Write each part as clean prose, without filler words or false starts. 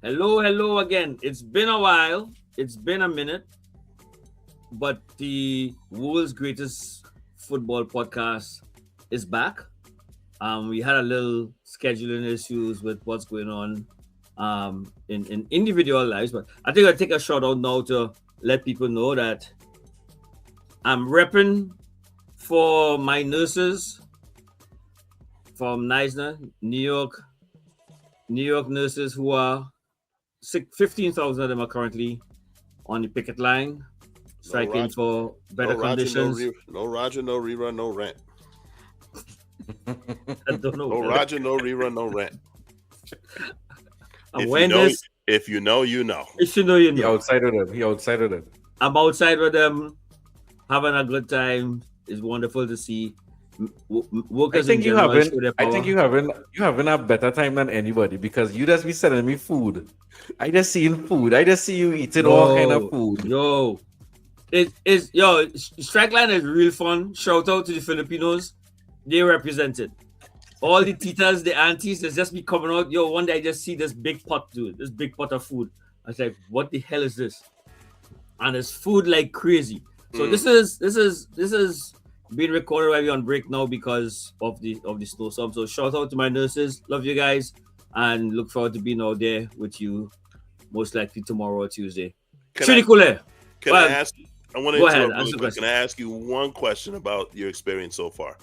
Hello, hello again. It's been a while. It's been a minute, but the world's greatest football podcast is back. We had a little scheduling issues with what's going on in individual lives, but I think I'll take a shout out now to let people know that I'm repping for my nurses from Neisner, New York nurses who are 15,000 of them are currently on the picket line, No striking Roger, for no better Roger, no conditions. no Roger, no rerun, no rent. I don't know. No Roger, no rerun, no rent. I'm If you wearing know, this. if you know, you know. If you know, you He know. outside of them. He outside of them. I'm outside with them, having a good time. It's wonderful to see I workers in think you general haven't. show their I think power. you having a better time than anybody because you just be sending me food. I just seeing food. I just see you eating all kind of Yo, food. yo, it is yo. Strike line is real fun. Shout out to the Filipinos. They represent it. All the titas, the aunties, they just be coming out. Yo, one day I just see this big pot, dude. This big pot of food. I was like, what the hell is this? And it's food like crazy. So Mm. this is being recorded while we're on break now because of the snowstorm. So shout out to my nurses. Love you guys and look forward to being out there with you most likely tomorrow or Tuesday. Can I Chili Kule. can I Well, ask? I want to go ahead, interrupt answer really the quick. Can question. I ask you one question about your experience so far?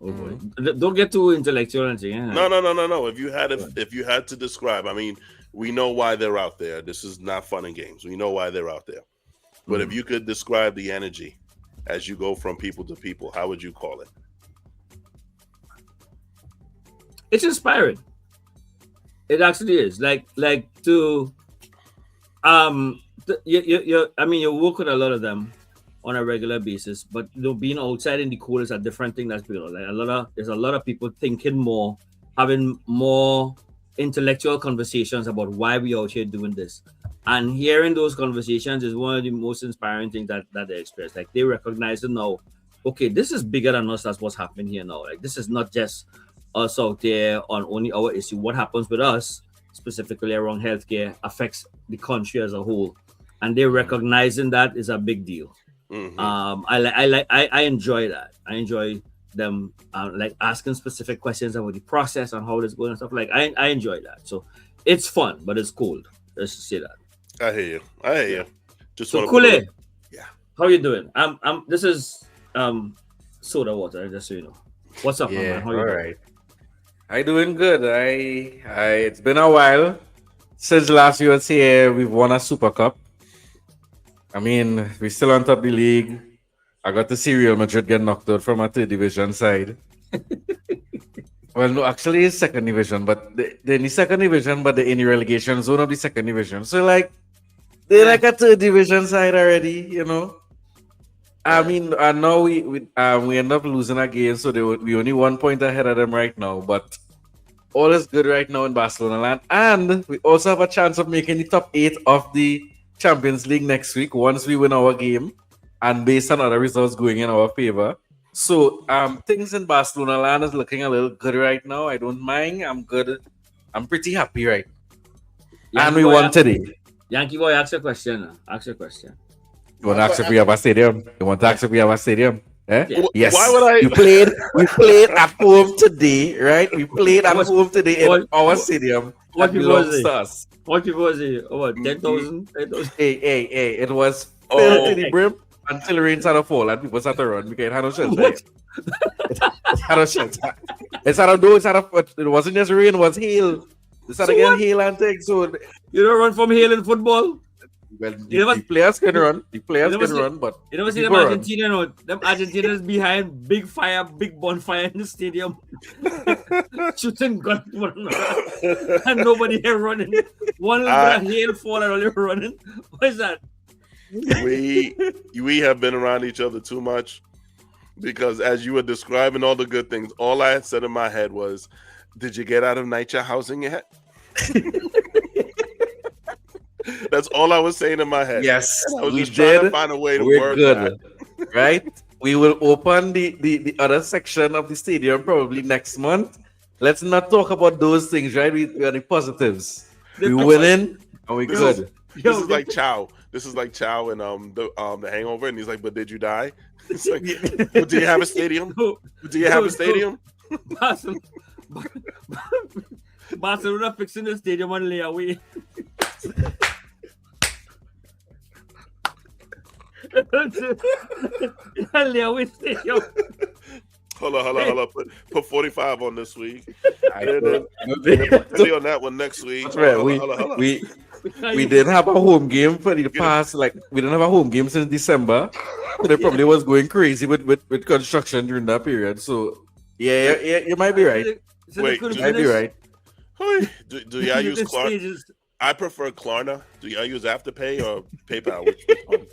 Oh boy. Don't get too intellectual and say, yeah. No. If you had to describe, I mean, we know why they're out there. This is not fun and games. We know why they're out there. But if you could describe the energy as you go from people to people, how would you call it? It's inspiring. It actually is. Like to I mean you work with a lot of them on a regular basis, but being outside in the cold is a different thing that's been like there's a lot of people thinking more, having more intellectual conversations about why we out here doing this. And hearing those conversations is one of the most inspiring things that they express. Like they recognize it now, okay, this is bigger than us, that's what's happening here now. Like this is not just us out there on only our issue. What happens with us, specifically around healthcare, affects the country as a whole. And they recognizing that is a big deal. Hmm. I enjoy that. I enjoy them like asking specific questions about the process and how it's going and stuff. Like I enjoy that. So it's fun, but it's cold. Let's just say that. I hear you. I hear you. Just So want to put Kule, a, yeah. how you doing? This is soda water, just so you know. What's up, my man? Yeah. How you All doing? right. I doing good. It's been a while since last year was here. We've won a Super Cup. I mean, we still on top of the league. I got to see Real Madrid get knocked out from a third division side. Well, no, actually, it's second division, but they're in the second division, but they're in the relegation zone of the second division. So, like, they're like a third division side already, you know. I mean, I know we end up losing a game, so we only 1 point ahead of them right now. But all is good right now in Barcelona land, and we also have a chance of making the top 8 of the Champions League next week once we win our game, and based on other results going in our favor. So things in Barcelona land is looking a little good right now. I don't mind. I'm good. I'm pretty happy right. And Yankee we boy, won today. Yankee boy, ask a question. Ask a question. You want to ask if we have a stadium? You want to ask if we have a stadium? Eh? Yeah. Yes. Why would I? We played at home today, right? We played at What- home today in what- our what- stadium what that people belongs say? to us. What people was it? What 10,000? 10,000? Hey, it was Oh. filled to the brim until the rain started to fall and people started to run because it had no shelter. What? It had no shelter. It wasn't just rain, it was hail. It started So getting what? hail and things. So, You don't run from hail in football? well, You never- the players can run. The players never can see- run, but You never see people them run. Argentina, no? Them Argentinians behind big fire, big bonfire in the stadium, shooting guns to one another, and nobody here running. One little bit of hail fall and all you're running. What is that? we have been around each other too much because as you were describing all the good things, all I had said in my head was, "Did you get out of NYCHA housing yet?" That's all I was saying in my head. Yes, I was we just trying to did. find a way to We're word good, that. right? We will open the other section of the stadium probably next month. Let's not talk about those things, right? We are the positives. We winning and we This good. This is like Chow. This is like Chow and the Hangover, and he's like, "But did you die?" It's like, "But do you have a stadium? No, Do you have a stadium?" Barcelona, Barcelona fixing the stadium on layaway. Layaway stadium. Hold on. Put 45 on this week. I And then don't- put 30 on that one next week. That's right. Hold on. We didn't have a home game for the past, like, we didn't have a home game since December. So they probably was going crazy with construction during that period. So yeah, you might be right. So Wait, You might be right. Do y'all use Klarna? I prefer Klarna. Do y'all use Afterpay or PayPal? Which one?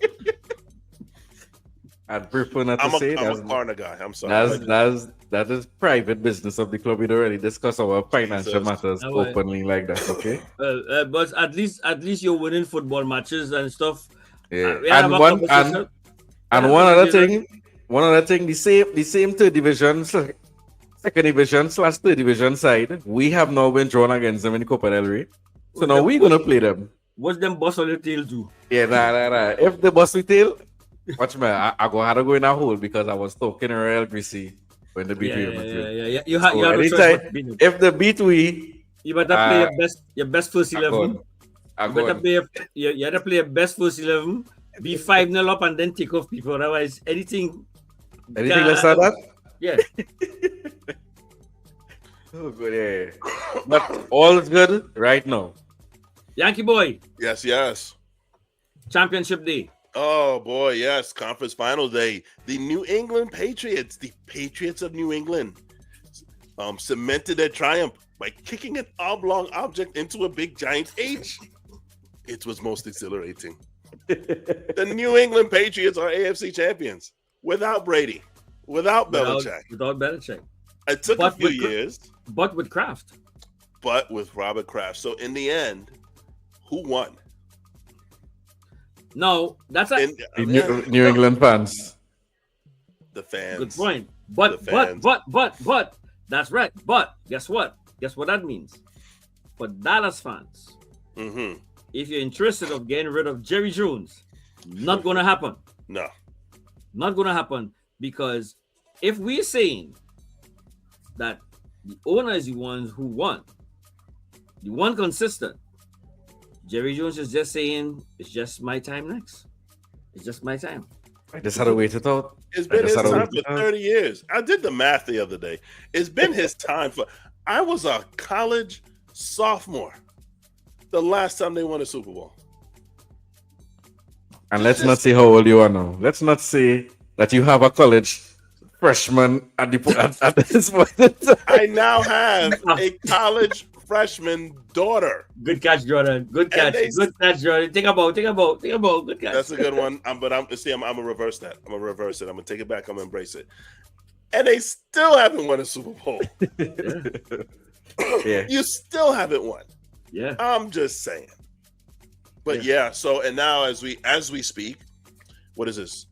I'd prefer not to I'm a say Klarna guy. I'm sorry. that is private business of the club. We don't really discuss our financial Jesus. matters No way. openly like that. Okay. But at least you're winning football matches and stuff. Yeah. We have a conversation. And one other thing, the same third division, second division / third division side, we have now been drawn against them in the Copa del Rey. So now we're gonna play them. What's them boss on the tail do? Yeah, nah. If the bus we tail, watch me. I had to go in a hole because I was talking Real Greasy when the beat Yeah. You So have no choice anytime- but to beat them. If the beat we, You better play your best first I 11. I You better play you better play your best first 11. Be 5-0 up and then take off people. Otherwise, anything less than that? Yeah. Oh, good, yeah. But all is good right now. Yankee boy, Yes. championship day. Oh boy, yes. Conference final day. The New England Patriots, the Patriots of New England, cemented their triumph by kicking an oblong object into a big giant H. It was most exhilarating. The New England Patriots are AFC champions without Brady, without Belichick. Without Belichick. It took But a few with- years, But with Kraft. but with Robert Kraft. So in the end, who won? No, that's a In, New England fans. the fans. good point. But The fans. but that's right. But guess what? Guess what that means? For Dallas fans, Mm-hmm. if you're interested of getting rid of Jerry Jones, not gonna happen. No. Not gonna happen because if we're saying that the owner is the ones who won, the one consistent, Jerry Jones is just saying it's just my time next. It's just my time. I just had to wait it out. It's been his I just had time to- for 30 years. I did the math the other day. It's been his time for. I was a college sophomore the last time they won a Super Bowl. And let's not say how old you are now. Let's not say that you have a college freshman at this point. I now have a college freshman daughter. Good catch, Jordan. Good catch. they- Good catch, Jordan. Think about. Good catch. That's a good one. I'm gonna reverse that. I'm gonna reverse it. I'm gonna take it back. I'm gonna embrace it. And they still haven't won a Super Bowl. Yeah. You still haven't won. Yeah. I'm just saying. But yeah, so and now as we speak, what is this?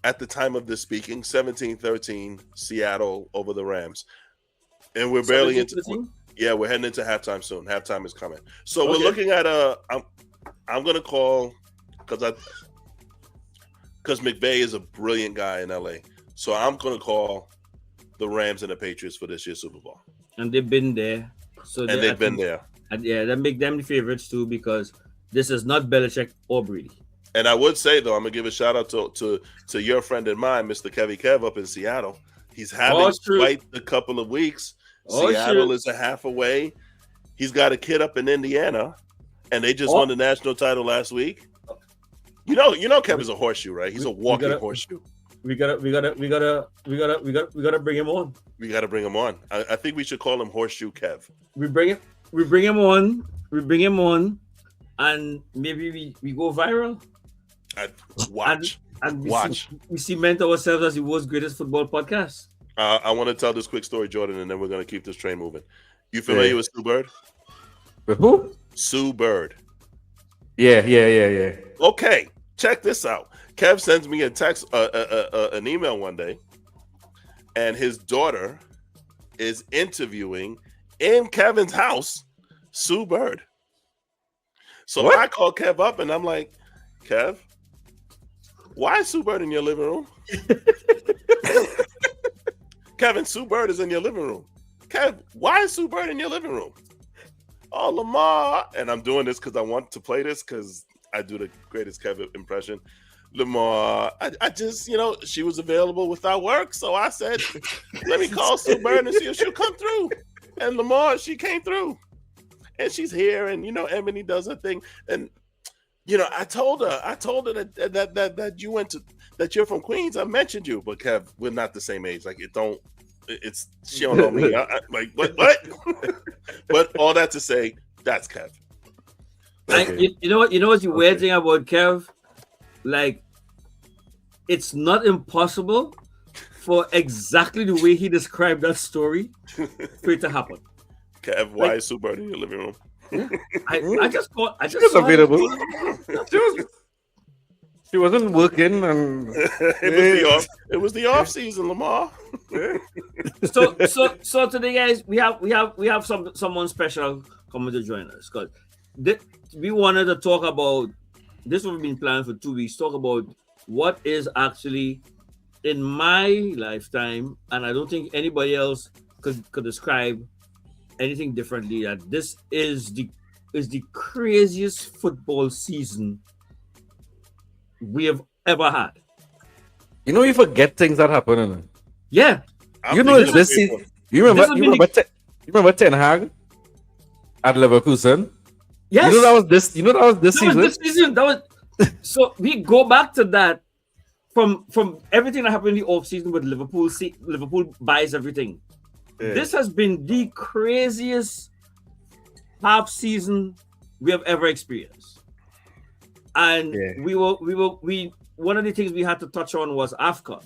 At the time of this speaking, 17-13, Seattle over the Rams. And we're barely into 17-13? we're heading into halftime soon. Halftime is coming. So Okay. we're looking at I'm gonna call because McVay is a brilliant guy in LA. So I'm gonna call the Rams and the Patriots for this year's Super Bowl. And they've been there. So And they've been there. And yeah, that make them the favorites too because this is not Belichick or Brady. And I would say though, I'm gonna give a shout out to your friend and mine, Mr. Kevy Kev up in Seattle. He's having true. quite a couple of weeks. Oh, Seattle true. is a half away. He's got a kid up in Indiana, and they just won the national title last week. You know, Kev is a horseshoe, right? He's a walking horseshoe. We gotta bring him on. We got to bring him on. I think we should call him Horseshoe Kev. We bring him on, and maybe we go viral. Watch. And Watch. We cement ourselves as the world's greatest football podcast. I want to tell this quick story, Jordan, and then we're gonna keep this train moving. You familiar with Sue Bird? With who? Sue Bird. Yeah. Okay, check this out. Kev sends me a text, an email one day, and his daughter is interviewing in Kevin's house Sue Bird. So What? I called Kev up and I'm like, Kev, why is Sue Bird in your living room? Kevin, Sue Bird is in your living room. Kev, why is Sue Bird in your living room? Oh, Lamar. And I'm doing this because I want to play this because I do the greatest Kev impression. Lamar, I just, she was available without work. So I said, let me call Sue Bird and see if she'll come through. And Lamar, she came through. And she's here. And, Emily does her thing. And, I told her that you that you're from Queens. I mentioned you. But Kev, we're not the same age. Like, she don't know me. Like, what? But all that to say, that's Kev. Okay. You know what's the weird thing about Kev? Like, it's not impossible for exactly the way he described that story for it to happen. Kev, why is Sue Bird in your living room? I just She was available. She wasn't working, and it was the off season, Lamar. So today, guys, we have someone special coming to join us because we wanted to talk about this. We've been planning for 2 weeks. Talk about what is actually in my lifetime, and I don't think anybody else could describe anything differently. That this is the craziest football season we have ever had. you forget things that happen. Innit? Yeah, It's this season. You remember Ten Hag at Leverkusen? Yes. That was this season. This season. So we go back to that from everything that happened in the off season with Liverpool. Liverpool buys everything. Yeah. This has been the craziest half season we have ever experienced. And we one of the things we had to touch on was AFCON.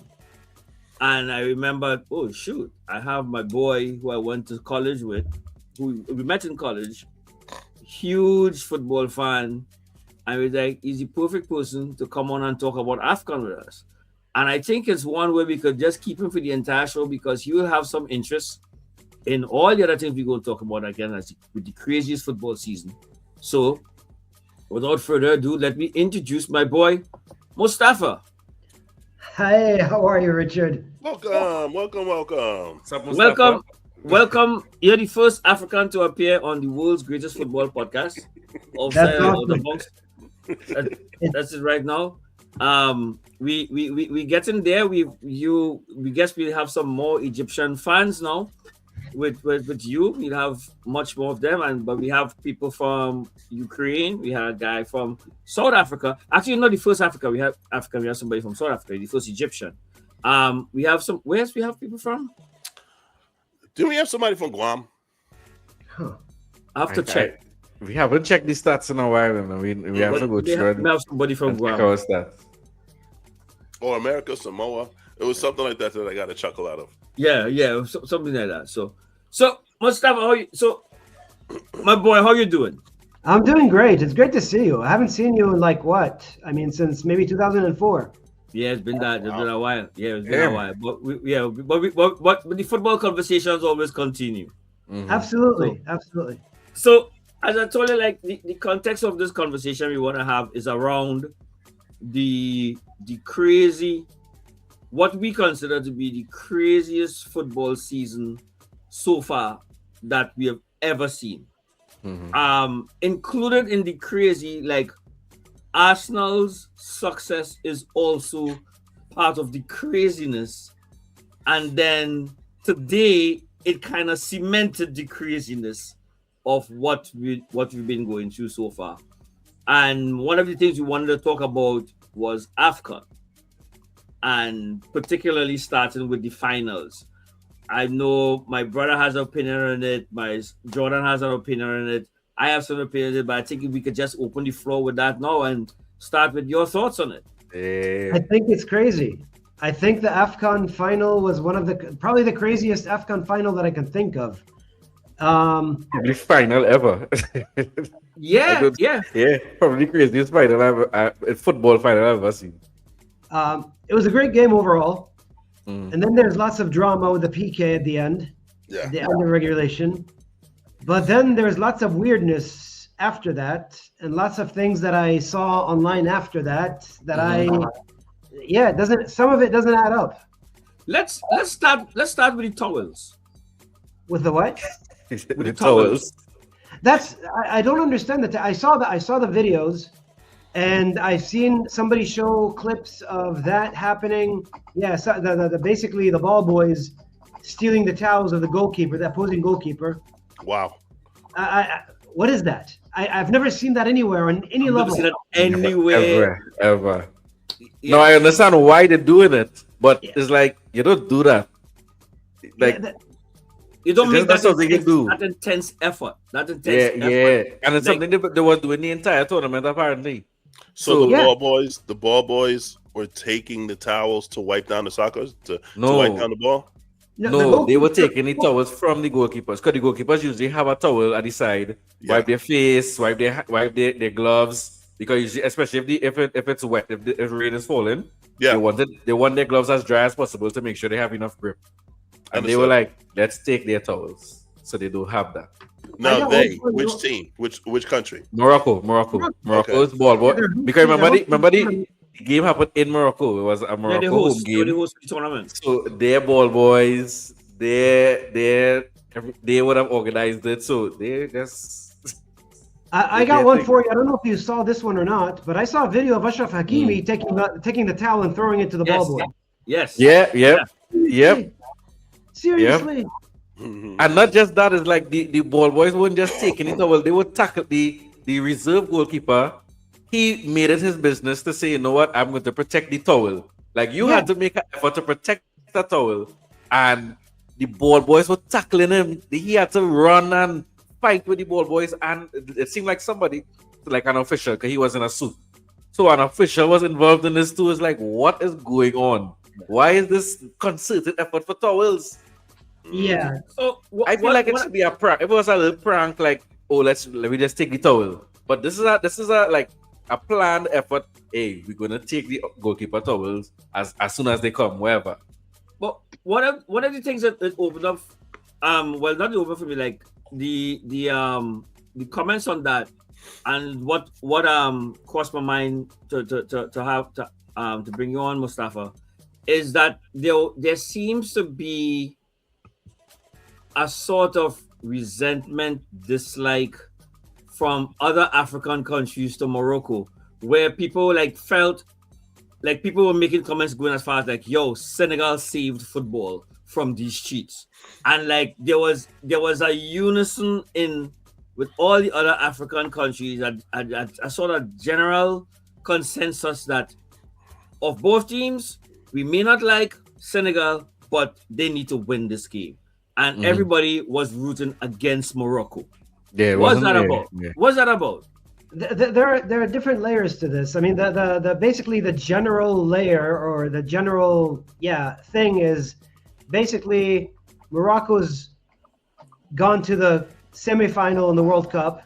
And I remember, oh shoot, I have my boy who I went to college with, who we met in college, huge football fan. And we like, he's the perfect person to come on and talk about AFCON with us. And I think it's one where we could just keep him for the entire show because he will have some interest in all the other things we're going to talk about again with the craziest football season. So, without further ado, let me introduce my boy, Mostafa. Hey, how are you, Richard? Welcome. Welcome. You're the first African to appear on the world's greatest football podcast. Offside Outta Bounds. That's it right now. We get in there. We guess we have some more Egyptian fans now. With you, we have much more of them, but we have people from Ukraine. We had a guy from South Africa. Actually, not the first Africa. We have somebody from South Africa. The first Egyptian. We have some. Where else we have people from? Do we have somebody from Guam? Huh. I have to check. We haven't checked the stats in a while, and we have to go through. We have somebody from Guam. Our stats. Or America, Samoa. It was something like that I got a chuckle out of. Yeah, something like that. So Mostafa, my boy, how you doing? I'm doing great. It's great to see you. I haven't seen you in since maybe 2004. Yeah, it's been that. It's been a while. Yeah, it's been a while. But the football conversations always continue. Mm-hmm. Absolutely. So, as I told you, like the context of this conversation we want to have is around the crazy, what we consider to be the craziest football season so far that we have ever seen. Mm-hmm. Included in the crazy, like Arsenal's success is also part of the craziness, and then today it kind of cemented the craziness of what we've been going through so far. And one of the things we wanted to talk about was AFCON, and particularly starting with the finals. I know my brother has an opinion on it. Jordan has an opinion on it. I have some opinions on it, but I think we could just open the floor with that now and start with your thoughts on it. I think it's crazy. I think the AFCON final was probably the craziest AFCON final that I can think of. Probably final ever. Yeah. Probably craziest final football final I've ever seen. It was a great game overall. And then there's lots of drama with the PK at the end. Yeah. The end of regulation. But then there's lots of weirdness after that, and lots of things that I saw online after that it doesn't. Some of it doesn't add up. Let's start with the towels. With the what? With the the towels. That's I don't understand that. I saw the videos, and I've seen somebody show clips of that happening. Yeah, so basically the ball boys stealing the towels of the goalkeeper, the opposing goalkeeper. Wow. What is that? I've never seen that anywhere on any I've never level. seen it anywhere. Ever. Yeah. No, I understand why they're doing it, but Yeah. it's like you don't do that. Like You don't make that's that something you do. that intense effort. That intense effort. And it's Like- something they were doing the entire tournament apparently. So So- the ball boys were taking the towels to wipe down the soccer to No. wipe down the ball. No, they were taking the towels from the goalkeepers because the goalkeepers usually have a towel at the side, Yeah. wipe their face, wipe their gloves. Because usually, especially if it's wet, if rain is falling, Yeah. they want their gloves as dry as possible to make sure they have enough grip. And they were like, let's take their towels, so they don't have that. Now I know, which team? Which country? Morocco's ball boy. Because remember the game happened in Morocco. It was a Yeah, Morocco they home host game. the tournament. So their ball boys, they would have organized it. So they just I got one for you. I don't know if you saw this one or not, but I saw a video of Ashraf Hakimi taking the towel and throwing it to the ball boy. Yes. Yep. Seriously. And not just that, it's like the ball boys weren't just taking it over, they would tackle the reserve goalkeeper. He made it his business to say, you know what, I'm going to protect the towel. Like you had to make an effort to protect the towel. And the ball boys were tackling him. He had to run and fight with the ball boys. And it seemed like somebody, like an official, because he was in a suit. So an official was involved in this too. It's like, what is going on? Why is this concerted effort for towels? Yeah. So I feel like it should be a prank. If it was a little prank, like, oh, let me just take the towel. But this is a like a planned effort. Hey, we're gonna take the goalkeeper towels as soon as they come, wherever. But one of the things that opened up, well, not open for me, like the comments on that, and what crossed my mind to bring you on, Mostafa, is that there seems to be a sort of resentment, dislike from other African countries to Morocco, where people felt like people were making comments going as far as like, yo, Senegal saved football from these cheats. And like there was a unison with all the other African countries, a sort of general consensus that of both teams, we may not like Senegal, but they need to win this game. And everybody was rooting against Morocco. Yeah, what's that about? Yeah. What's that about? There are different layers to this. I mean, the basically the general layer or the general thing is basically Morocco's gone to the semifinal in the World Cup.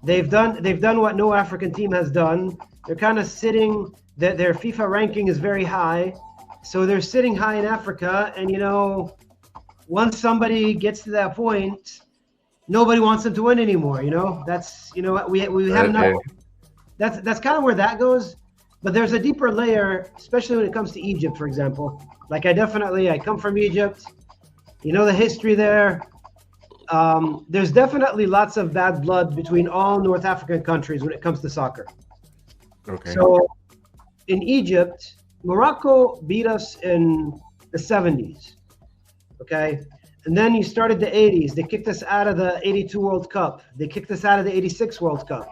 They've done what no African team has done. They're kind of sitting. Their FIFA ranking is very high, so they're sitting high in Africa. And once somebody gets to that point, nobody wants them to win anymore. That's we have enough. That's kind of where that goes. But there's a deeper layer, especially when it comes to Egypt, for example. Like I come from Egypt. The history there. There's definitely lots of bad blood between all North African countries when it comes to soccer. Okay. So in Egypt, Morocco beat us in the 70s. Okay. And then you started the 80s. They kicked us out of the 82 World Cup. They kicked us out of the 86 World Cup.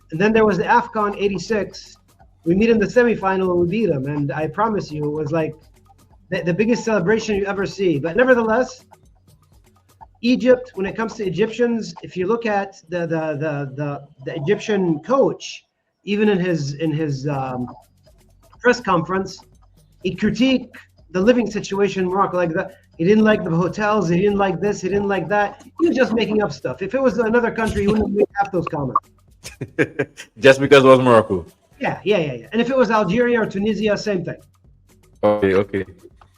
And then there was the AFCON 86. We meet in the semifinal and we beat them. And I promise you, it was like the biggest celebration you ever see. But nevertheless, Egypt, when it comes to Egyptians, if you look at the Egyptian coach, even in his press conference, he critiqued the living situation in Morocco, like that. He didn't like the hotels. He didn't like this. He didn't like that. He was just making up stuff. If it was another country, he wouldn't make half those comments. Just because it was Morocco. Yeah. And if it was Algeria or Tunisia, same thing. Okay.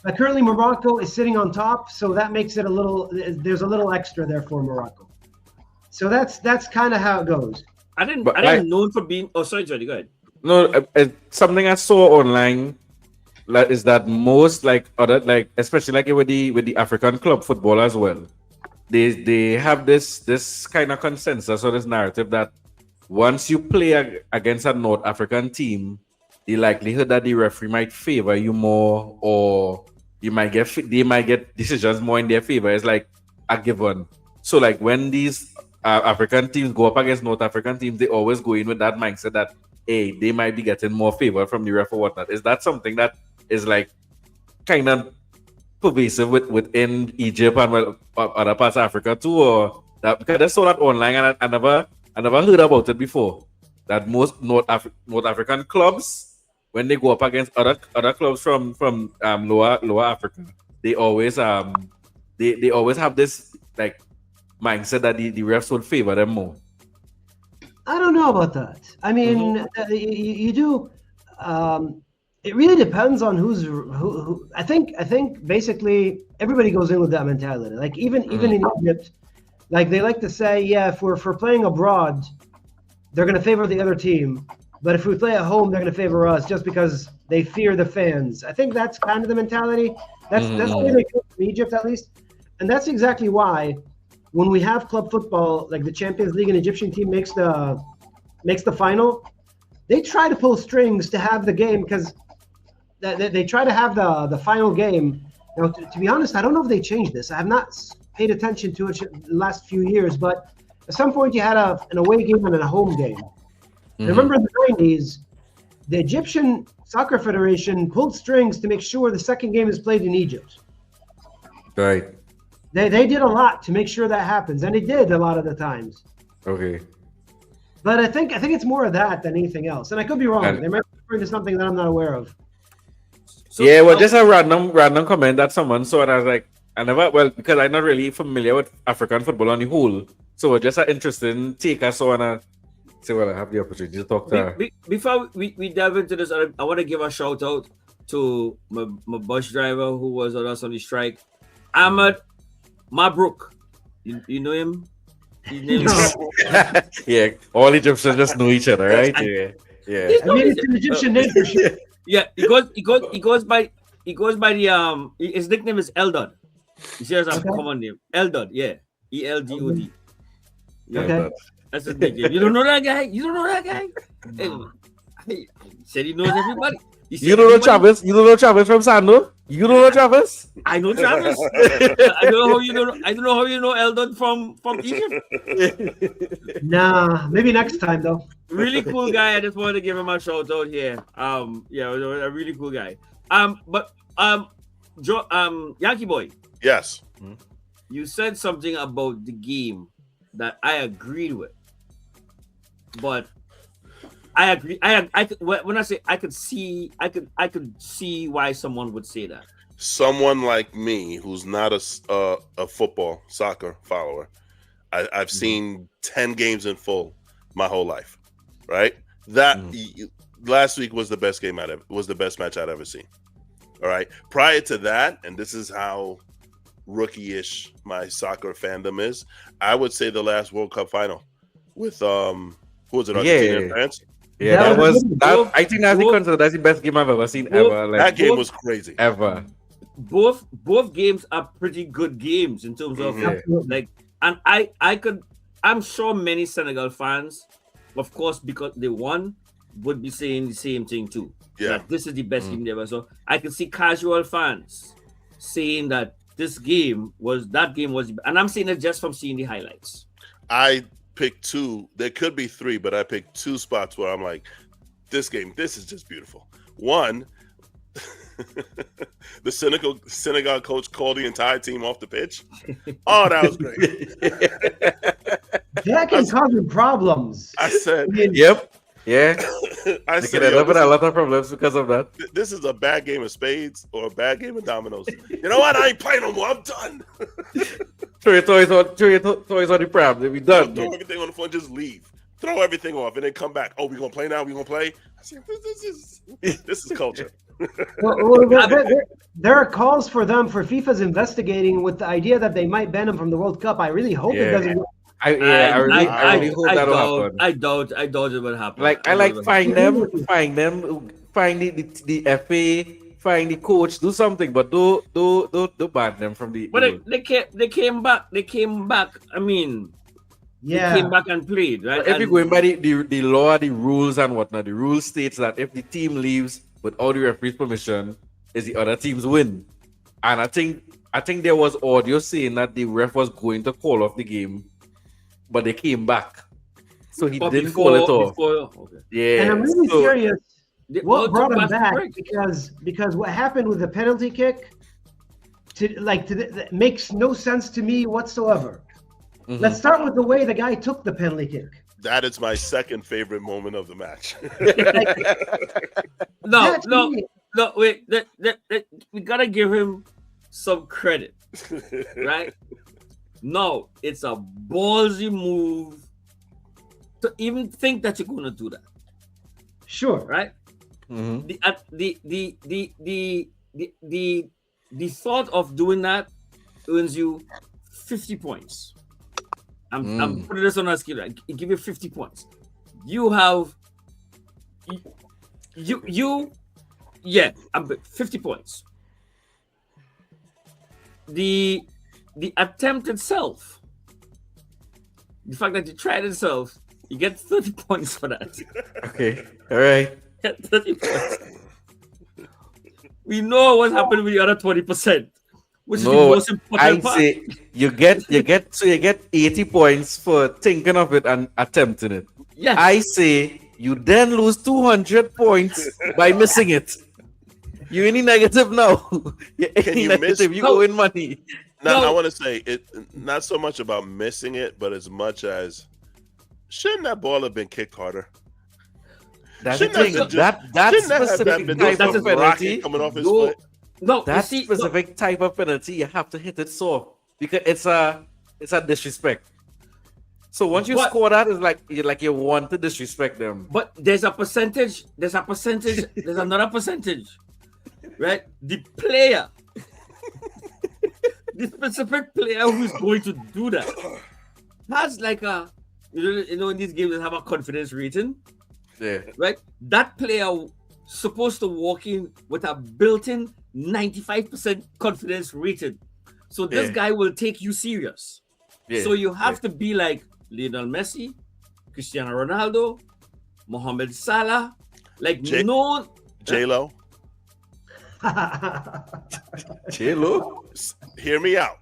But currently, Morocco is sitting on top, so that makes it there's a little extra there for Morocco. So that's kind of how it goes. I didn't know him for being. Oh, sorry, Jody. Go ahead. No, something I saw online is that most especially like with the African club football as well. They have this kind of consensus or this narrative that once you play against a North African team, the likelihood that the referee might favor you more, or they might get decisions more in their favor is like a given. So like when these African teams go up against North African teams, they always go in with that mindset that hey, they might be getting more favor from the ref or whatnot. Is that something that is like kind of pervasive within Egypt and other parts of Africa too, or that because I saw that online and I never heard about it before. That most North African clubs, when they go up against other clubs from lower Africa, they always they always have this like mindset that the refs will favor them more. I don't know about that. I mean, you do. It really depends on who. I think basically everybody goes in with that mentality. Like even in Egypt, like they like to say, yeah, if we're playing abroad, they're going to favor the other team, but if we play at home, they're going to favor us just because they fear the fans. I think that's kind of the mentality. That's the way they do it in Egypt, at least, and that's exactly why when we have club football, like the Champions League, and Egyptian team makes the final, they try to pull strings to have the game because they try to have the final game. Now, to be honest, I don't know if they changed this. I have not paid attention to it in the last few years, but at some point you had an away game and a home game. Mm-hmm. Remember in the 90s, the Egyptian Soccer Federation pulled strings to make sure the second game is played in Egypt. Right. They did a lot to make sure that happens, and they did a lot of the times. Okay. But I think it's more of that than anything else, and I could be wrong. They might be referring to something that I'm not aware of. So, just a random comment that someone saw, and I was like, because I'm not really familiar with African football on the whole, so just an interesting take I saw, and I say, well, I have the opportunity to talk to her. Before we delve into this, I want to give a shout out to my bus driver who was with us on the strike, Ahmed Mabruk. You know him? His name yeah, all Egyptians just know each other, right? Yeah. I mean, it's an Egyptian name for sure. Yeah, he goes by the his nickname is Eldod. He shares a common name. Eldod, yeah. ELDOD. Yeah, okay. That's his nickname. You don't know that guy? Hey, said he knows everybody. You don't know Travis? You don't know Travis from Sando? You don't know Travis? I know Travis. I don't know how you know Eldon from Egypt. Nah, maybe next time though. Really cool guy. I just wanted to give him a shout out here. Yeah, a really cool guy. But Yankee boy. Yes. You said something about the game that I agreed with, but I agree. When I say I could see why someone would say that. Someone like me, who's not a football soccer follower, I've seen 10 games in full my whole life. Right? That last week was the best match I'd ever seen. All right. Prior to that, and this is how rookie-ish my soccer fandom is, I would say the last World Cup final with who was it? Argentina and France. Yeah, I think that's the best game I've ever seen ever. Like, that game was crazy. Ever. Both games are pretty good games in terms of like, and I'm sure many Senegal fans, of course, because they won, would be saying the same thing too. Yeah, that this is the best game ever. So I can see casual fans saying that that game was, and I'm saying it just from seeing the highlights. I picked two. There could be three, but I picked two spots where I'm like, this is just beautiful. One, the Senegal coach called the entire team off the pitch. Oh, that was great. That can cause you problems. I said, yep. Yeah. I said, a lot of problems because of that. This is a bad game of spades or a bad game of dominoes. You know what? I ain't playing no more. I'm done. Throw your toys on the pram. Then we done. Throw everything on the floor. Just leave. Throw everything off and then come back. Oh, we gonna play now? We gonna play? I said, this is culture. There are calls for FIFA is investigating with the idea that they might ban him from the World Cup. I really hope it doesn't. I really hope that will happen. I doubt it will happen. Like I like find the FA, find the coach, do something, but do ban them from the. But they came back. I mean, they came back and played, right? If you're going by the law, the rules and whatnot, the rule states that if the team leaves without the referee's permission, is the other team's win. And I think there was audio saying that the ref was going to call off the game, but they came back, so he didn't call it off. Okay. Yeah, and I'm really curious what brought him back break. because what happened with the penalty kick that makes no sense to me whatsoever. Mm-hmm. Let's start with the way the guy took the penalty kick. That is my second favorite moment of the match. No, wait. We gotta give him some credit, right? No, it's a ballsy move to even think that you're gonna do that. Sure, right? Mm-hmm. The thought of doing that earns you 50 points. I'm putting this on a scale. I give you 50 points. You have 50 points. The attempt itself, the fact that you tried itself, you get 30 points for that. Okay, all right. 30 points. We know what happened with the other 20%, which is the most important part. Say you get 80 points for thinking of it and attempting it. Yes. I say you then lose 200 points by missing it. You're any negative now. Can you miss? You go in money. Now I want to say it. Not so much about missing it, but as much as shouldn't that ball have been kicked harder? That's the thing. That specific type of penalty coming off his foot. No, that specific type of penalty, you have to hit it soft because it's a disrespect. So once you score that, it's like you want to disrespect them. But there's another percentage, right? The player, the specific player who's going to do that has like in these games they have a confidence rating. Yeah. Right? That player supposed to walk in with a built-in 95% confidence rating. So this guy will take you serious. Yeah. So you have to be like Lionel Messi, Cristiano Ronaldo, Mohamed Salah, like J-Lo. J-Lo. Hear me out.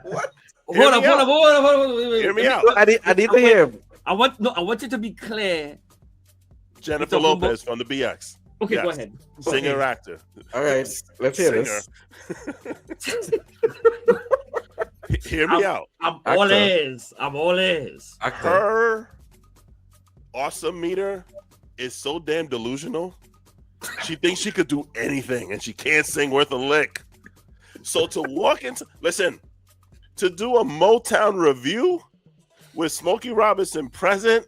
What? Hold on. Hear me out. I need to hear him. I want you to be clear. Jennifer Lopez from the BX. Okay, go ahead. Singer, actor. All right, let's hear this. Hear me out. I'm all ears. Her awesome meter is so damn delusional. She thinks she could do anything, and she can't sing worth a lick. So to do a Motown review with Smokey Robinson present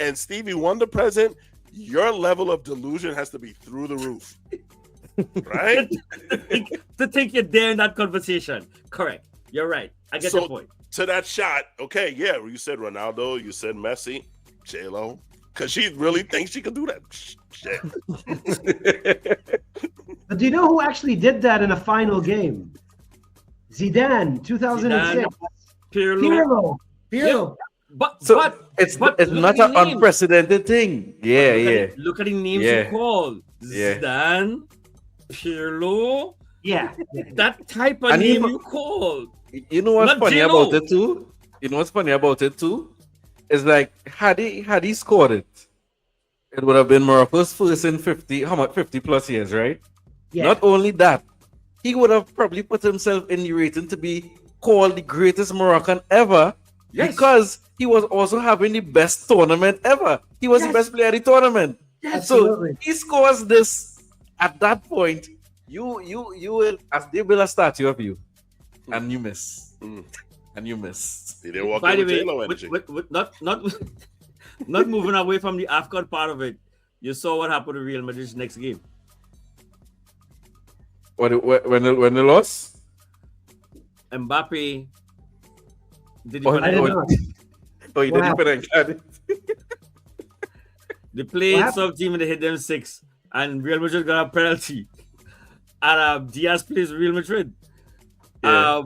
and Stevie Wonder present, your level of delusion has to be through the roof. Right? to think you're there in that conversation. Correct. You're right. I get your point. To that shot, okay, yeah, you said Ronaldo, you said Messi, J-Lo, because she really thinks she can do that shit. But do you know who actually did that in a final game? Zidane, 2006. Pirlo. Yeah. But it's not an unprecedented thing. Look at the names you called. Zidane, Pirlo. Yeah. That type of name you called. You know what's funny about it too? It's like had he scored it, it would have been Morocco's first in 50 plus years, right? Yeah. Not only that, he would have probably put himself in the rating to be called the greatest Moroccan ever. Yes. Because he was also having the best tournament ever. He was the best player of the tournament. Yes, so absolutely. He scores this at that point. You will, as they build a statue of you, and you miss, and you miss. They walk By the way, not moving away from the AFCON part of it. You saw what happened to Real Madrid's next game. When they lost, Mbappe Did Oh, the I did Panenka? not. Oh, you What didn't put it. They played happened? some team and they hit them 6, and Real Madrid got a penalty. And Diaz plays Real Madrid. Yeah.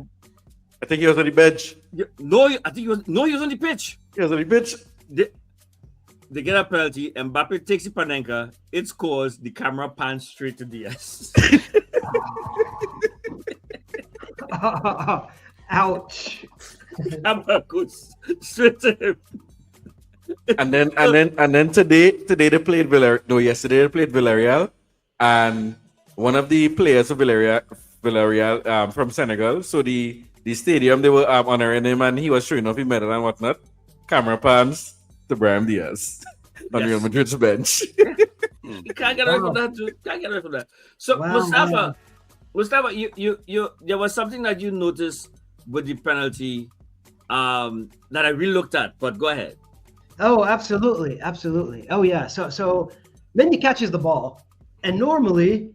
I think he was on the bench. No, I think he was on the pitch. He was on the bench. They get a penalty. Mbappe takes the Panenka. It scores. The camera pans straight to Diaz. Ouch. Camera goes straight to him. And then today they played Villarreal. No, yesterday they played Villarreal, and one of the players of Villarreal from Senegal. So the stadium they were honoring him, and he was showing off his medal and whatnot. Camera pans to Brahim Diaz on Yes. Real Madrid's bench. You can't get away from that, dude. Can't get away from that. So, Wow, Mostafa, you there was something that you noticed with the penalty that I really looked at. But go ahead. Oh, absolutely. Oh, yeah. So Mendy catches the ball, and normally,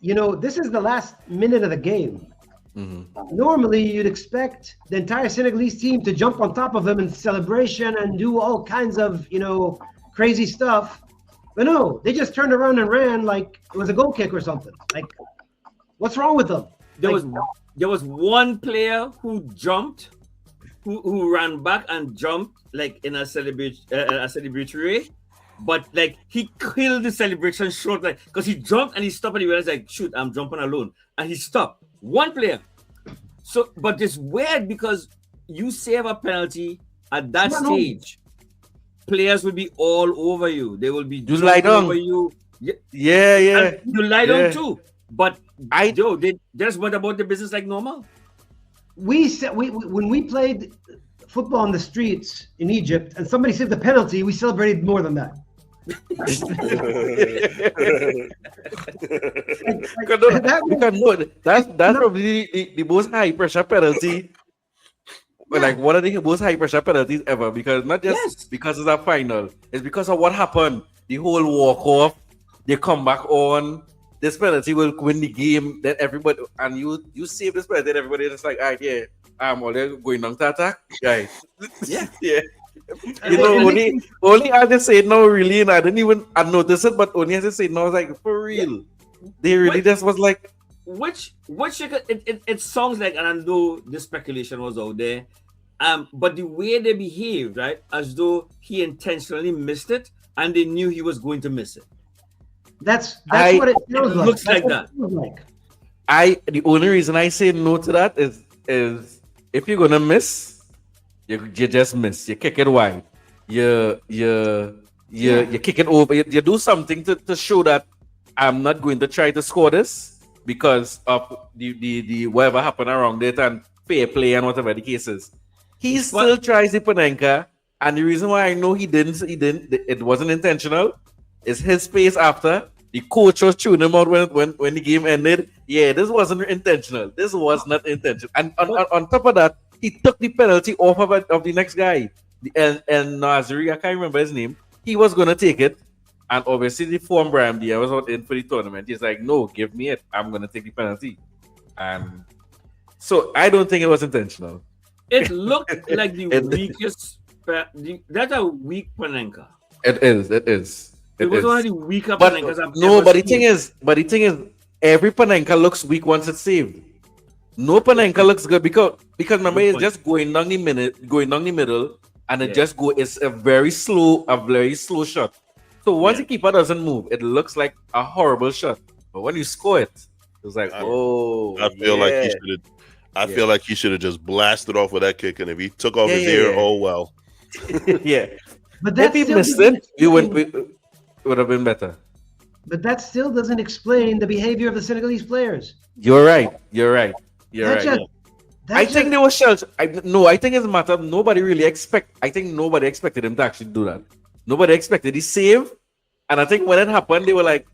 this is the last minute of the game. Mm-hmm. Normally, you'd expect the entire Senegalese team to jump on top of him in celebration and do all kinds of, crazy stuff. But no, they just turned around and ran like it was a goal kick or something. Like, what's wrong with them? There was one player who jumped, who ran back and jumped like in a celebratory way, but like he killed the celebration short, like because he jumped and he stopped and he realized like, shoot, I'm jumping alone, and he stopped. One player. So, but it's weird because you save a penalty at that stage, players will be all over you. They will be Just lie down over you. Yeah. And you lie down too. But they just went about the business like normal. We when we played football on the streets in Egypt and somebody saved the penalty, we celebrated more than that. That's probably the most high pressure penalty. Like one of the most high pressure penalties ever, because not just because it's a final, it's because of what happened. The whole walk off, they come back on. This penalty will win the game. Then everybody and you save this penalty, and everybody is like, alright, yeah, I'm already going down to attack, guys. Yeah. Only I just say no, really, and I didn't even notice it, but only as I say no, I was like, for real, they really just was like, which it sounds like, and I know this speculation was out there, but the way they behaved, right, as though he intentionally missed it, and they knew he was going to miss it. That's what it feels it like. Looks like that. The only reason I say no to that is if you're gonna miss. You just miss. You kick it wide. You kick it over. You do something to show that I'm not going to try to score this because of the whatever happened around it and fair play and whatever the case is. He still tries the Panenka, and the reason why I know he didn't. It wasn't intentional. Is his pace after the coach was tuning him out when the game ended. Yeah, this wasn't intentional. This was not intentional. And on top of that, he took the penalty off of the next guy. And Nazari, I can't remember his name. He was going to take it. And obviously, the form Brahim Diaz was out in for the tournament. He's like, no, give me it. I'm going to take the penalty. And so I don't think it was intentional. It looked like the weakest. That's a weak Panenka. It is. It was one of the weaker but Panenkas I've no, ever but the seen. thing is, every Panenka looks weak once it's saved. No Panenka looks good because remember it's just going down the middle, and it just go. It's a very slow shot. So once the keeper doesn't move, it looks like a horrible shot. But when you score it, it's like, I feel like he should have just blasted off with that kick, and if he took off his ear, oh well. Yeah. But if he missed it, it would have been better. But that still doesn't explain the behavior of the Senegalese players. You're right. I think they were sheltered. I think it's a matter of nobody expected him to actually do that. Nobody expected the save. And I think when it happened, they were like,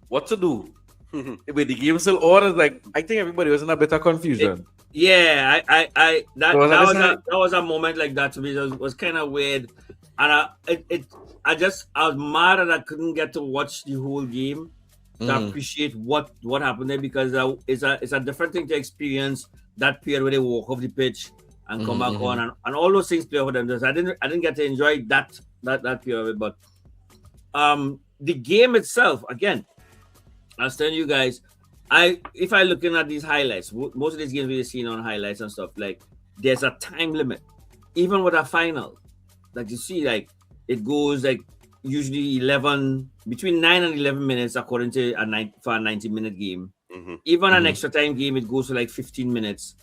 what to do? With the game still on, it's like, I think everybody was in a bit of confusion. That was a moment like that to me. It was kind of weird. And I was mad that I couldn't get to watch the whole game to appreciate what happened there, because it's a different thing to experience that period where they walk off the pitch and come back on, and all those things play over them. I didn't get to enjoy that period of it, but the game itself, again, I was telling you guys, if I looking at these highlights, most of these games we've seen on highlights and stuff, like there's a time limit, even with a final. Like you see, like it goes like usually between 9 and 11 minutes according to a 90-minute game. Even an extra time game, it goes to like 15 minutes,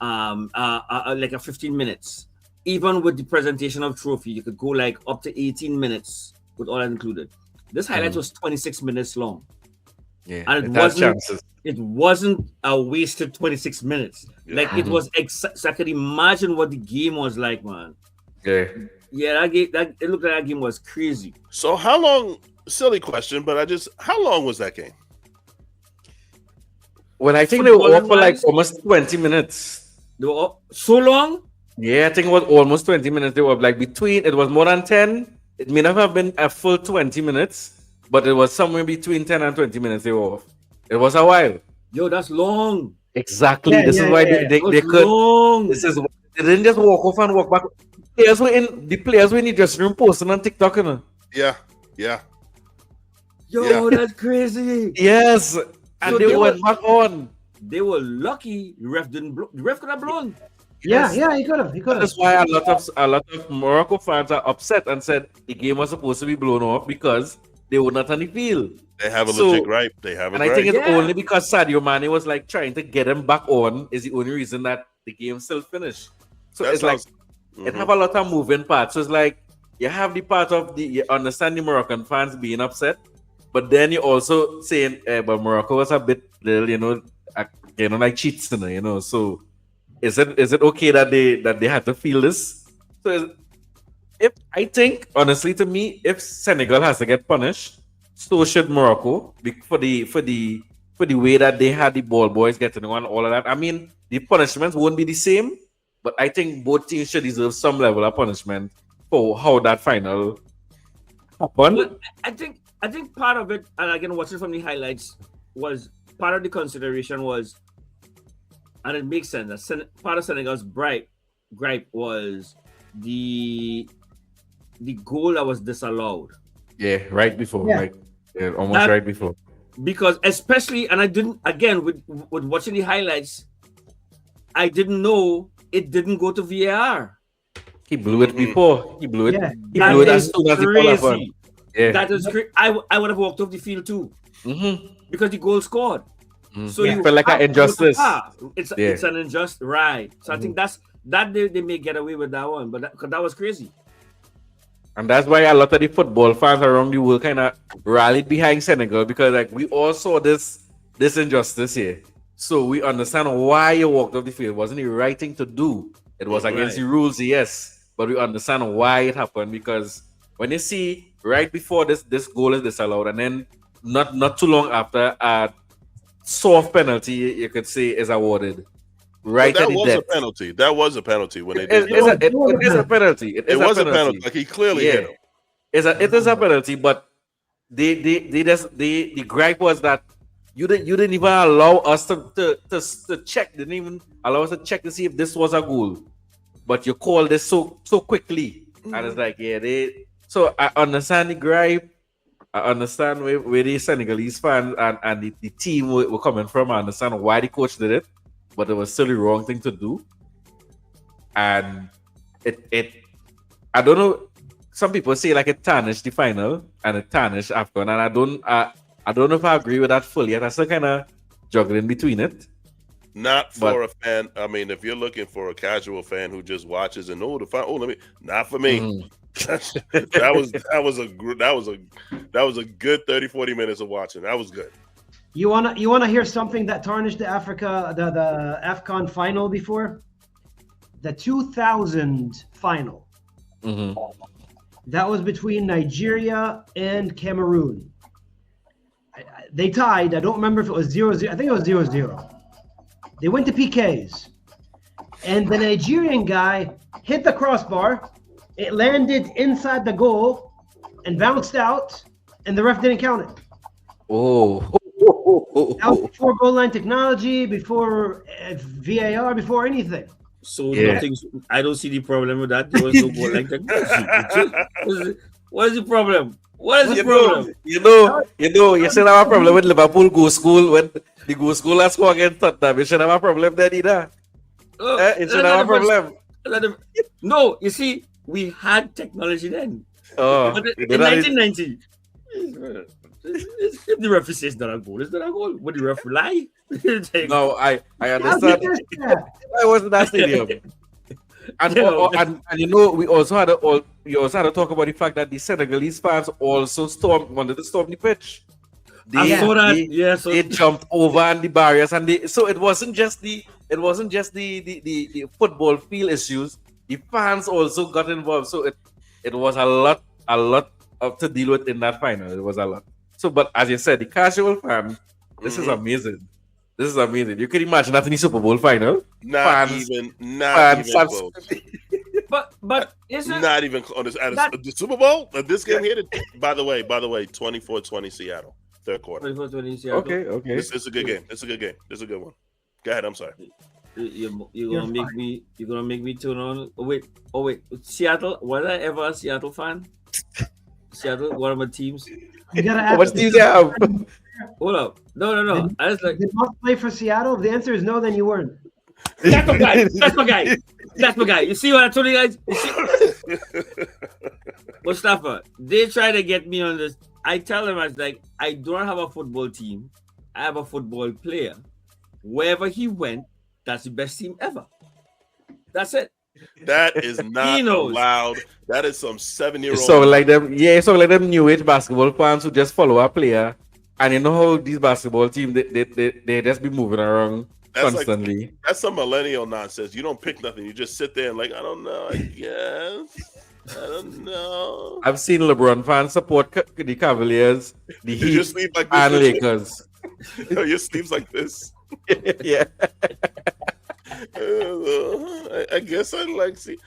like a 15 minutes. Even with the presentation of trophy, you could go like up to 18 minutes with all that included. This highlight was 26 minutes long. Yeah, and it wasn't a wasted 26 minutes. Like it was so I could imagine what the game was like, man. Yeah, it looked like that game was crazy. So how long? Silly question, but how long was that game? Well, I think they were off for like almost 20 minutes. They were so long? Yeah, I think it was almost 20 minutes. They were like it was more than 10. It may not have been a full 20 minutes, but it was somewhere between 10 and 20 minutes they were off. It was a while. Yo, that's long. Exactly. This is why they could. Long. This is why they didn't just walk off and walk back. The players were in the dressing room posting on TikTok, you know? Yeah. Yo, that's crazy. Yes. And so they went back on. They were lucky the ref didn't blow. The ref could have blown. Yeah, he could have. That's why a lot of Morocco fans are upset and said the game was supposed to be blown off because they were not on the field. They have a legit gripe. I think it's only because Sadio Mane was like trying to get him back on is the only reason that the game still finished. So it's like it have a lot of moving parts. So it's like you have the part of you understand the Moroccan fans being upset, but then you also saying, but Morocco was a bit little, like cheats, you know. So is it okay that they had to feel this? So I think honestly, to me, if Senegal has to get punished, so should Morocco for the way that they had the ball boys getting on, all of that. I mean, the punishments won't be the same, but I think both teams should deserve some level of punishment for how that final happened. But I think part of it, and again watching from the highlights, was part of the consideration was, and it makes sense that part of Senegal's gripe was the goal that was disallowed. Yeah, right before, right before. Because especially, and I didn't, again, with watching the highlights, I didn't know it didn't go to VAR. He blew it before. He blew it. Yeah. He blew it as soon as he pulled up on. Yeah. That is crazy. I would have walked off the field too. Because the goal scored. So you felt like an injustice. It's an injustice, right? So I think that they may get away with that one, but that was crazy. And that's why a lot of the football fans around the world kind of rallied behind Senegal, because like we all saw this injustice here. So we understand why you walked off the field. It wasn't the right thing to do. It was against the rules, yes. But we understand why it happened, because when you see right before this goal is disallowed, and then not too long after a soft penalty, you could say, is awarded. Right, that was a penalty. That was a penalty when they did. It is a penalty. It was a penalty. Like he clearly hit him. It is a penalty, but the gripe was that you didn't even allow us to check. Didn't even allow us to check to see if this was a goal. But you called this so quickly, and it's like So I understand the gripe. I understand where the Senegalese fans and the team were coming from. I understand why the coach did it. But it was still the wrong thing to do. And I don't know, some people say like it tarnished the final and it tarnished AFCON, and I don't know if I agree with that fully yet. I still kind of juggling between it. Not for a fan. I mean, if you're looking for a casual fan who just watches and not for me. That was a good 30-40 minutes of watching. That was good. You wanna hear something that tarnished the AFCON final before? The 2000 final. That was between Nigeria and Cameroon. They tied. I don't remember if it was 0-0. I think it was 0-0. They went to PKs, and the Nigerian guy hit the crossbar. It landed inside the goal and bounced out, and the ref didn't count it. That was before goal line technology, before VAR, before anything. So Yeah. nothing. I don't see the problem with that. There was no goal like that. What is the problem? What is the problem? You should have a problem with Liverpool go school when the go school last score against Tottenham. You should have a problem there either. Oh, You should have a problem. No, you see, we had technology then. Oh, But you in know that is- 1990, if the referee says not a goal, it's not a goal. Would the ref lie? No, I How understand. did this happen? I was in that stadium. And, Yeah. and we also had to talk about the fact that the Senegalese fans also wanted to storm the pitch. I saw that. Yeah, so They jumped over and the barriers, and so it wasn't just the football field issues. The fans also got involved. So it was a lot to deal with in that final. It was a lot. So, but as you said, the casual fan, this is amazing. This is amazing. You can imagine that in the Super Bowl final. Not Fans- even fans close. but isn't Not even on this, the Super Bowl. This game here. By the way, 24-20 Seattle, third quarter. Okay. This is a good game. It's a good game. This is a good one. Go ahead. I'm sorry. You're gonna make me turn on. Oh wait. Seattle. Was I ever a Seattle fan? Seattle, one of my teams. You gotta How ask. much do you have? Hold up. No. I was like, Did Moss play for Seattle? If the answer is no, then you weren't. that's my guy. That's my guy. You see what I told you guys? You see? Mostafa, they try to get me on this. I tell them, I was like, I don't have a football team. I have a football player. Wherever he went, that's the best team ever. That's it. That is not He knows. allowed. That is some 7-year-old. So like them new age basketball fans who just follow a player, and you know how these basketball teams they just be moving around That's constantly. That's some millennial nonsense. You don't pick nothing. You just sit there and like, I don't know. I guess. I don't know. I've seen LeBron fans support the Cavaliers, the Did your Heat, sleeve like this? and Richard? Lakers. Your sleeves like this. Yeah. I guess I'd like to see.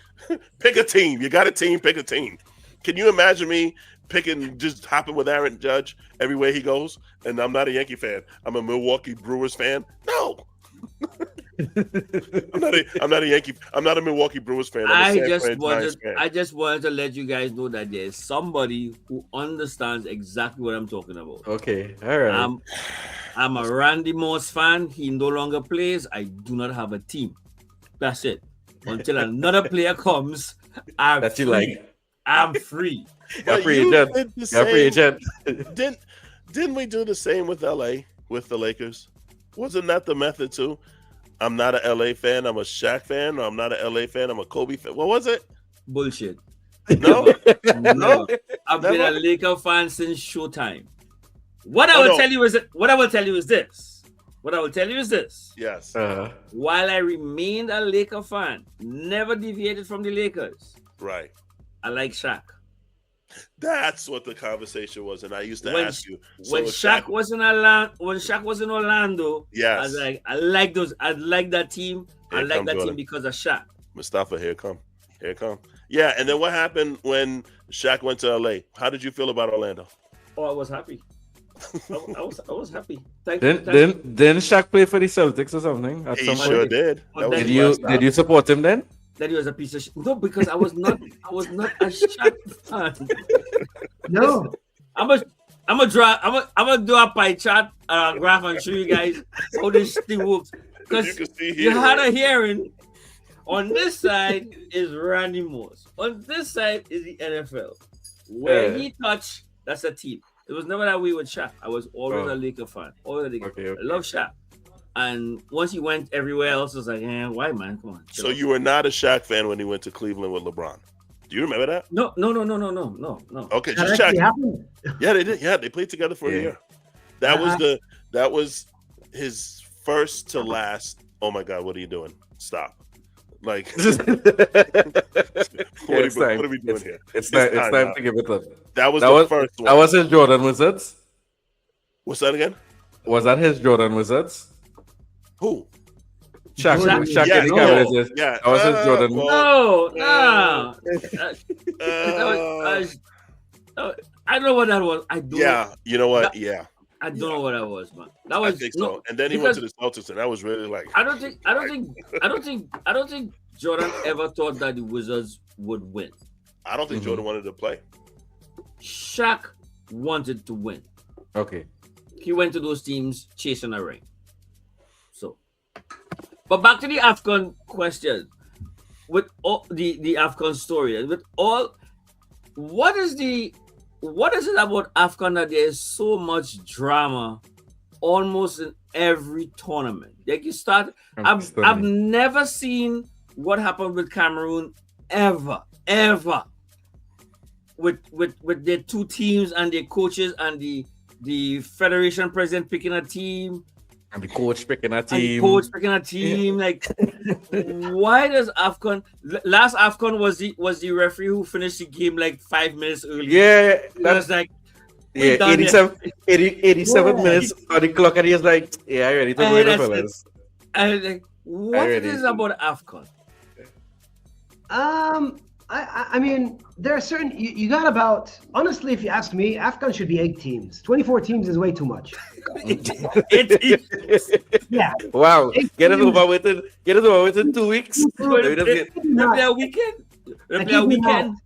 Pick a team. You got a team. Pick a team. Can you imagine me picking, just hopping with Aaron Judge everywhere he goes? And I'm not a Yankee fan. I'm a Milwaukee Brewers fan. No. I'm not a Yankee. I'm not a Milwaukee Brewers fan. I'm a San Fran Giants fan. I just wanted to let you guys know that there's somebody who understands exactly what I'm talking about. Okay. All right. I'm a Randy Moss fan. He no longer plays. I do not have a team. That's it. Until another player comes, I'm That you free. like. I'm free. You're But free you agent. did the You're free same- agent. Didn't we do the same with LA with the Lakers? Wasn't that the method too? I'm not a LA fan. I'm a Shaq fan. Or I'm not a LA fan. I'm a Kobe fan. What was it? Bullshit. No. No. I've been a Never? Laker fan since Showtime. What I will tell you is this. Yes. While I remained a Laker fan, never deviated from the Lakers. Right. I like Shaq. That's what the conversation was, and I used to When- ask you. When if Shaq was in Orlando, Yes. I was like, I like that team. I Here like come that Jordan. team because of Shaq. Mustafa, here come. Yeah, and then what happened when Shaq went to LA? How did you feel about Orlando? Oh, I was happy. I was happy. Thank Didn't Shaq play for the Celtics or something at He some sure point? did. Oh, That was did his Did last stop. you support him then? that he was a piece of shit. No, because I was not a Shaq fan. No. I'm gonna do a pie chart graph and show you guys how this thing works. You Because can see you here. had a hearing. On this side is Randy Moss. On this side is the NFL. Where Yeah. he touched, that's a team. It was never that way with Shaq. I was always Oh. a Laker fan. Always a Laker. Okay. I love Shaq. And once he went everywhere else, I was like, why, man? Come on. chill So out." you were not a Shaq fan when he went to Cleveland with LeBron. Do you remember that? No. Okay, That just actually check. happened. Yeah, they did. Yeah, they played together for a Yeah. year. That was his first to last. Oh my God, what are you doing? Stop. Like, what are we doing here? It's It's time time to give it up. That was That the was first one. that was his Jordan Wizards. What's that again? Was that his Jordan Wizards? Who? Shaq Shaq- and the no. Cavaliers. Yeah. That was his Jordan. well, No. uh, I don't know what that was. I don't. yeah, you know what? Yeah, I don't know what that was, man. That I was think no, so. And then he went to because the Celtics, and that was really like, I don't think Jordan ever thought that the Wizards would win. I don't think Jordan wanted to play. Shaq wanted to win. Okay. He went to those teams chasing a ring. So, but back to the AFCON question. With all the AFCON story, with all, what is it about AFCON that there is so much drama almost in every tournament? Like you start, I've never seen what happened with Cameroon ever with their two teams and their coaches and the federation president picking a team and the coach picking a team. Like, why does AFCON? Last AFCON was the referee who finished the game like 5 minutes early. Yeah, that's like 87 minutes on the clock, and he was like, "Yeah, I ready to go, fellas." And like, what is this about AFCON? I mean, there are certain you got about. Honestly, if you ask me, AFCON should be 8 teams. 24 teams is way too much. 8 teams. Yeah. Wow. Get it over with in 2 weeks. Replay a weekend.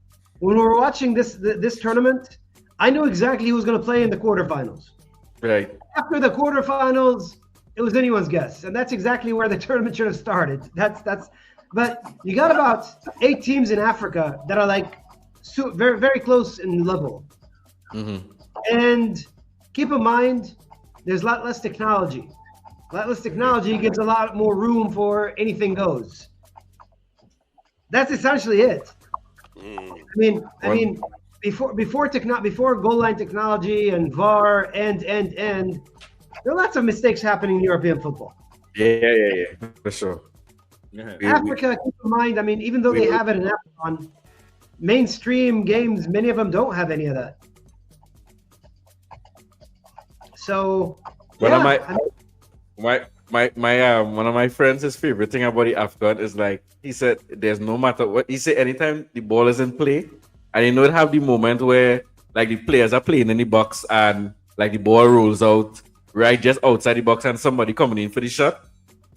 When we were watching this tournament, I knew exactly who was going to play in the quarterfinals. Right. After the quarterfinals, it was anyone's guess, and that's exactly where the tournament should have started. But you got about 8 teams in Africa that are like very, very close in level. Mm-hmm. And keep in mind, there's a lot less technology. A lot less technology gives a lot more room for anything goes. That's essentially it. I mean, before goal line technology and VAR and there are lots of mistakes happening in European football. Yeah, for sure. Yeah. Africa, keep in mind, I mean, even though they have it in AFCON, mainstream games, many of them don't have any of that. So, one of my friends, his favorite thing about the AFCON is like, he said, there's no matter what, he said anytime the ball is in play, and you know it have the moment where like the players are playing in the box and like the ball rolls out right just outside the box and somebody coming in for the shot.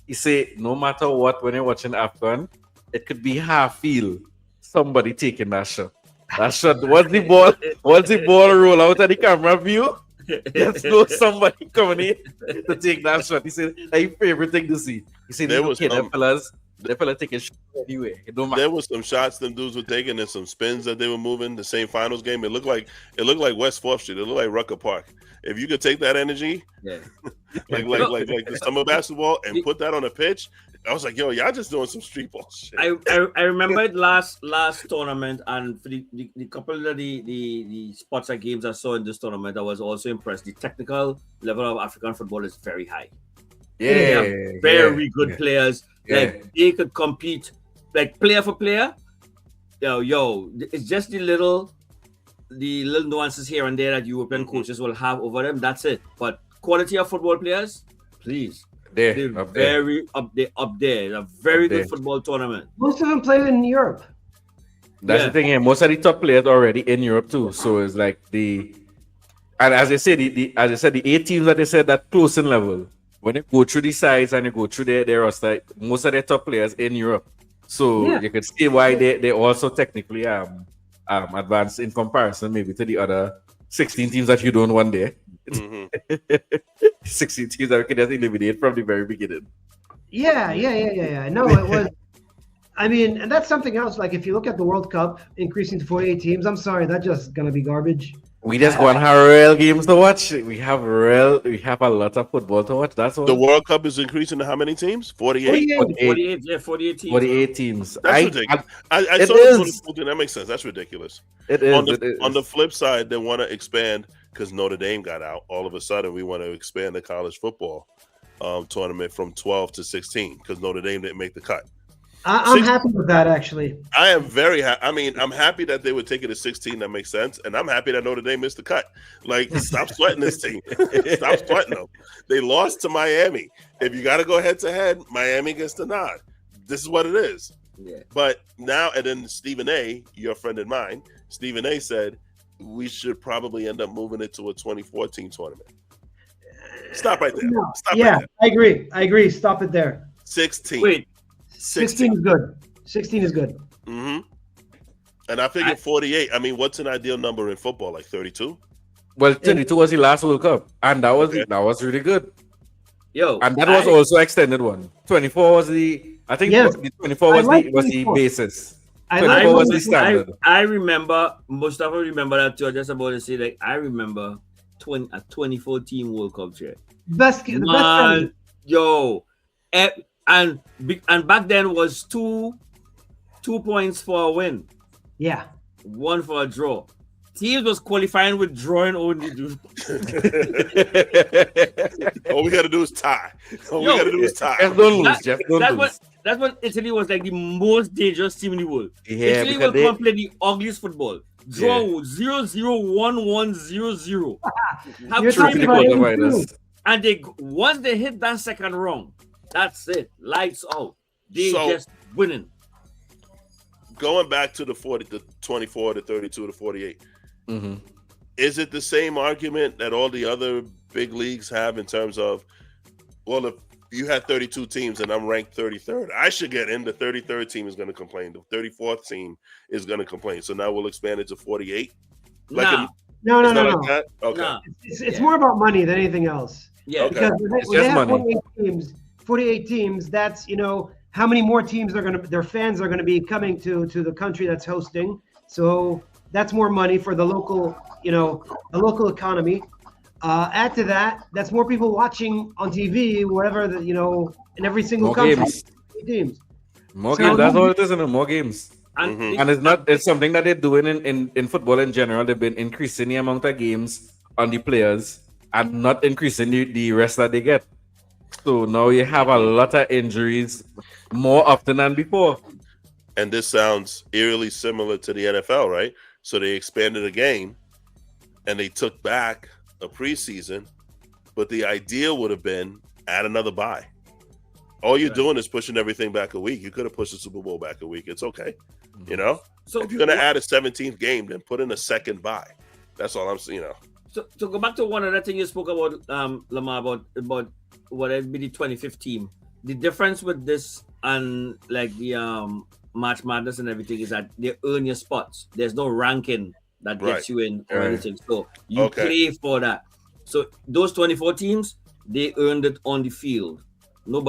He say no matter what, when you're watching AFCON, it could be half field, somebody taking that shot. Once the ball roll out of the camera view, just know somebody coming in to take that shot. He said that's his favorite thing to see. He said the fella taking shot anyway. There was some shots them dudes were taking and some spins that they were moving. The same finals game, it looked like West 4th Street. It looked like Rucker Park. If you could take that energy, like the summer basketball, and put that on a pitch, I was like, yo, y'all just doing some street ball shit. I remember it last tournament, and for the couple of the spots and games I saw in this tournament, I was also impressed. The technical level of African football is very high. Very good players. Yeah. Like they could compete, like player for player. Yo, it's just the little nuances here and there that European coaches will have over them. That's it. But quality of football players, please. They're up there. It's a very good football tournament. Most of them play in Europe. That's the thing here. Most of the top players are already in Europe too. So it's like and as I said, the 8 teams that they said that close in level. When you go through the sides and you go through their roster, most of their top players in Europe. So you could see why they also technically advanced in comparison maybe to the other 16 teams that you don't want there. 16 teams that we could just eliminate from the very beginning. Yeah. No, it was. I mean, and that's something else. Like if you look at the World Cup increasing to 48 teams, I'm sorry, that's just gonna be garbage. We just want our real games to watch. We have a lot of football to watch. That's what the World Cup is increasing to how many teams? 48? 48 teams. 48 teams. That's ridiculous. I saw it. That makes sense. That's ridiculous. It is. On the flip side, they want to expand because Notre Dame got out. All of a sudden, we want to expand the college football tournament from 12 to 16 because Notre Dame didn't make the cut. I'm happy with that, actually. I am very happy. I mean, I'm happy that they would take it to 16. That makes sense. And I'm happy that Notre Dame missed the cut. Like, stop sweating this team. Stop sweating them. They lost to Miami. If you got to go head-to-head, Miami gets the nod. This is what it is. Yeah. But now, and then Stephen A., your friend and mine, Stephen A. said, we should probably end up moving it to a 2014 tournament. Stop right there. No. Right there. I agree. Stop it there. 16. Wait. 16 is good. 16 is good. Mm-hmm. And I figured 48. I mean, what's an ideal number in football? Like 32? Well, 32 was the last World Cup, and that was really good. Yo, And that was also extended one. 24 was the Yes. the 24 was like the 24. basis. I 24 like was the standard. I remember Mostafa remember that too. I just about to say like I remember a 2014 World Cup chair. the best tournament. Yo, and back then was two points for a win, Yeah. one for a draw. Teams was qualifying with drawing only, dude. All we got to do is tie. All we got to do is tie. Jeff, don't lose. Jeff, don't lose. That's when Italy was like the most dangerous team in the world. Yeah, Italy will come play the ugliest football. Draw 0-0, 1-1, 0-0. You're talking about it. And once they hit that second round, that's it. Lights out. They just winning. Going back to the 24, to 32, to 48. Mm-hmm. Is it the same argument that all the other big leagues have in terms of, well, if you had 32 teams and I'm ranked 33rd, I should get in. The 33rd team is going to complain. The 34th team is going to complain. So now we'll expand it to 48. No. Like that? Okay. Nah. It's more about money than anything else. Yeah. Okay. Because when they have 48 teams, that's, how many more teams their fans are going to be coming to the country that's hosting. So that's more money for the local, the local economy. Add to that, that's more people watching on TV, wherever in every single More country. games. Teams. More games. That's all it is, more games. And, And it's something that they're doing in football in general. They've been increasing the amount of games on the players and not increasing the rest that they get. So now you have a lot of injuries more often than before. And this sounds eerily similar to the NFL, right? So they expanded a game and they took back a preseason, but the idea would have been add another bye. All you're doing is pushing everything back a week. You could have pushed the Super Bowl back a week. It's okay. So if you're going to add a 17th game, then put in a second bye. That's all I'm saying, So to go back to one other thing you spoke about, Lamar, about what would be the 25th team. The difference with this and like the March Madness and everything is that they earn your spots. There's no ranking that gets you in or anything. So you play for that. So those 24 teams, they earned it on the field. No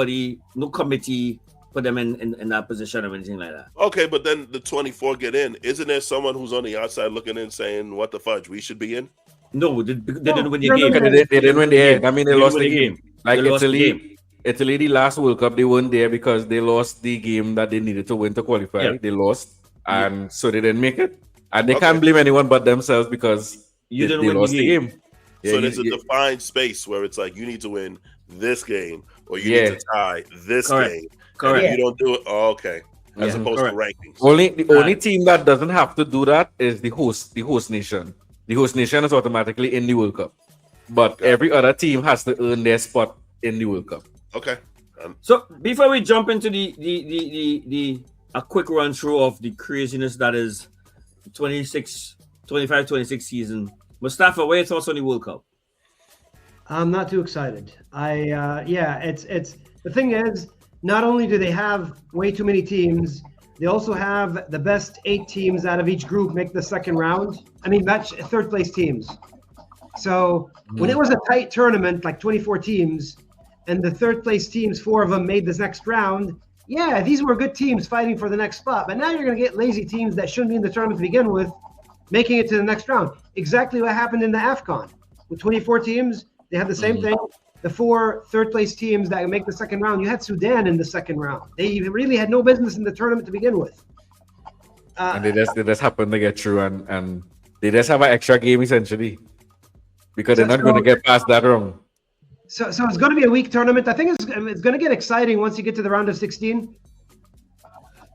committee put them in that position or anything like that. Okay, but then the 24 get in. Isn't there someone who's on the outside looking in saying, what the fudge, we should be in? No, they didn't win the game. They didn't win the game. I mean, they lost the game. Like They lost the Italy, Italy, the last World Cup, they weren't there because they lost the game that they needed to win to qualify. Yeah. They lost, and so they didn't make it. And they can't blame anyone but themselves because You didn't they win lost the the game. game. So there's a defined space where it's like you need to win this game or you need to tie this game. Correct. And if you don't do it, okay. As opposed to rankings. The only team that doesn't have to do that is the host nation. The host nation is automatically in the World Cup, but every other team has to earn their spot in the World Cup. Okay. So before we jump into a quick run through of the craziness that is 25-26 season, Mostafa, what are your thoughts on the World Cup? I'm not too excited. It's the thing is, not only do they have way too many teams, they also have the best 8 teams out of each group make the second round. I mean, third place teams. So when it was a tight tournament, like 24 teams, and the third place teams, 4 of them made this next round, these were good teams fighting for the next spot. But now you're going to get lazy teams that shouldn't be in the tournament to begin with, making it to the next round. Exactly what happened in the AFCON. With 24 teams, they had the same thing. The 4 third place teams that make the second round, you had Sudan in the second round. They really had no business in the tournament to begin with. And they just happen to get through, and they just have an extra game essentially because they're not going to get past that round. So it's going to be a weak tournament. I think it's going to get exciting once you get to the round of 16.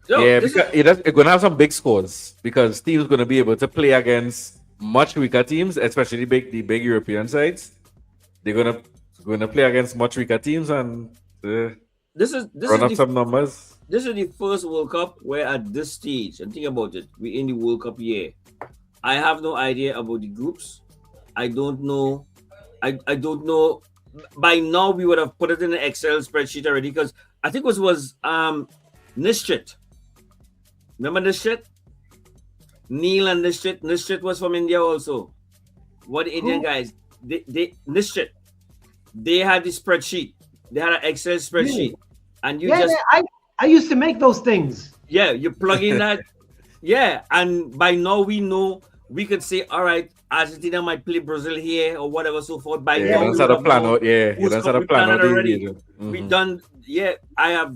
Because it's going to have some big scores because teams going to be able to play against much weaker teams, especially the big European sides. They're going to play against much weaker teams and run up some numbers. This is the first World Cup where at this stage, and think about it, we're in the World Cup year. I have no idea about the groups. I don't know. I don't know. By now, we would have put it in an Excel spreadsheet already because I think it was Nishchit Remember this shit? Neil and this shit. This shit was from India also. What the Indian guys? This shit. They had the spreadsheet. They had an Excel spreadsheet, and you just I used to make those things. Yeah, you plug in that. Yeah, and by now we know we could say, all right, Argentina might play Brazil here or whatever, so forth. By now, that's how the plan out. Yeah, that's how the plan out already. Mm-hmm. We done. Yeah, I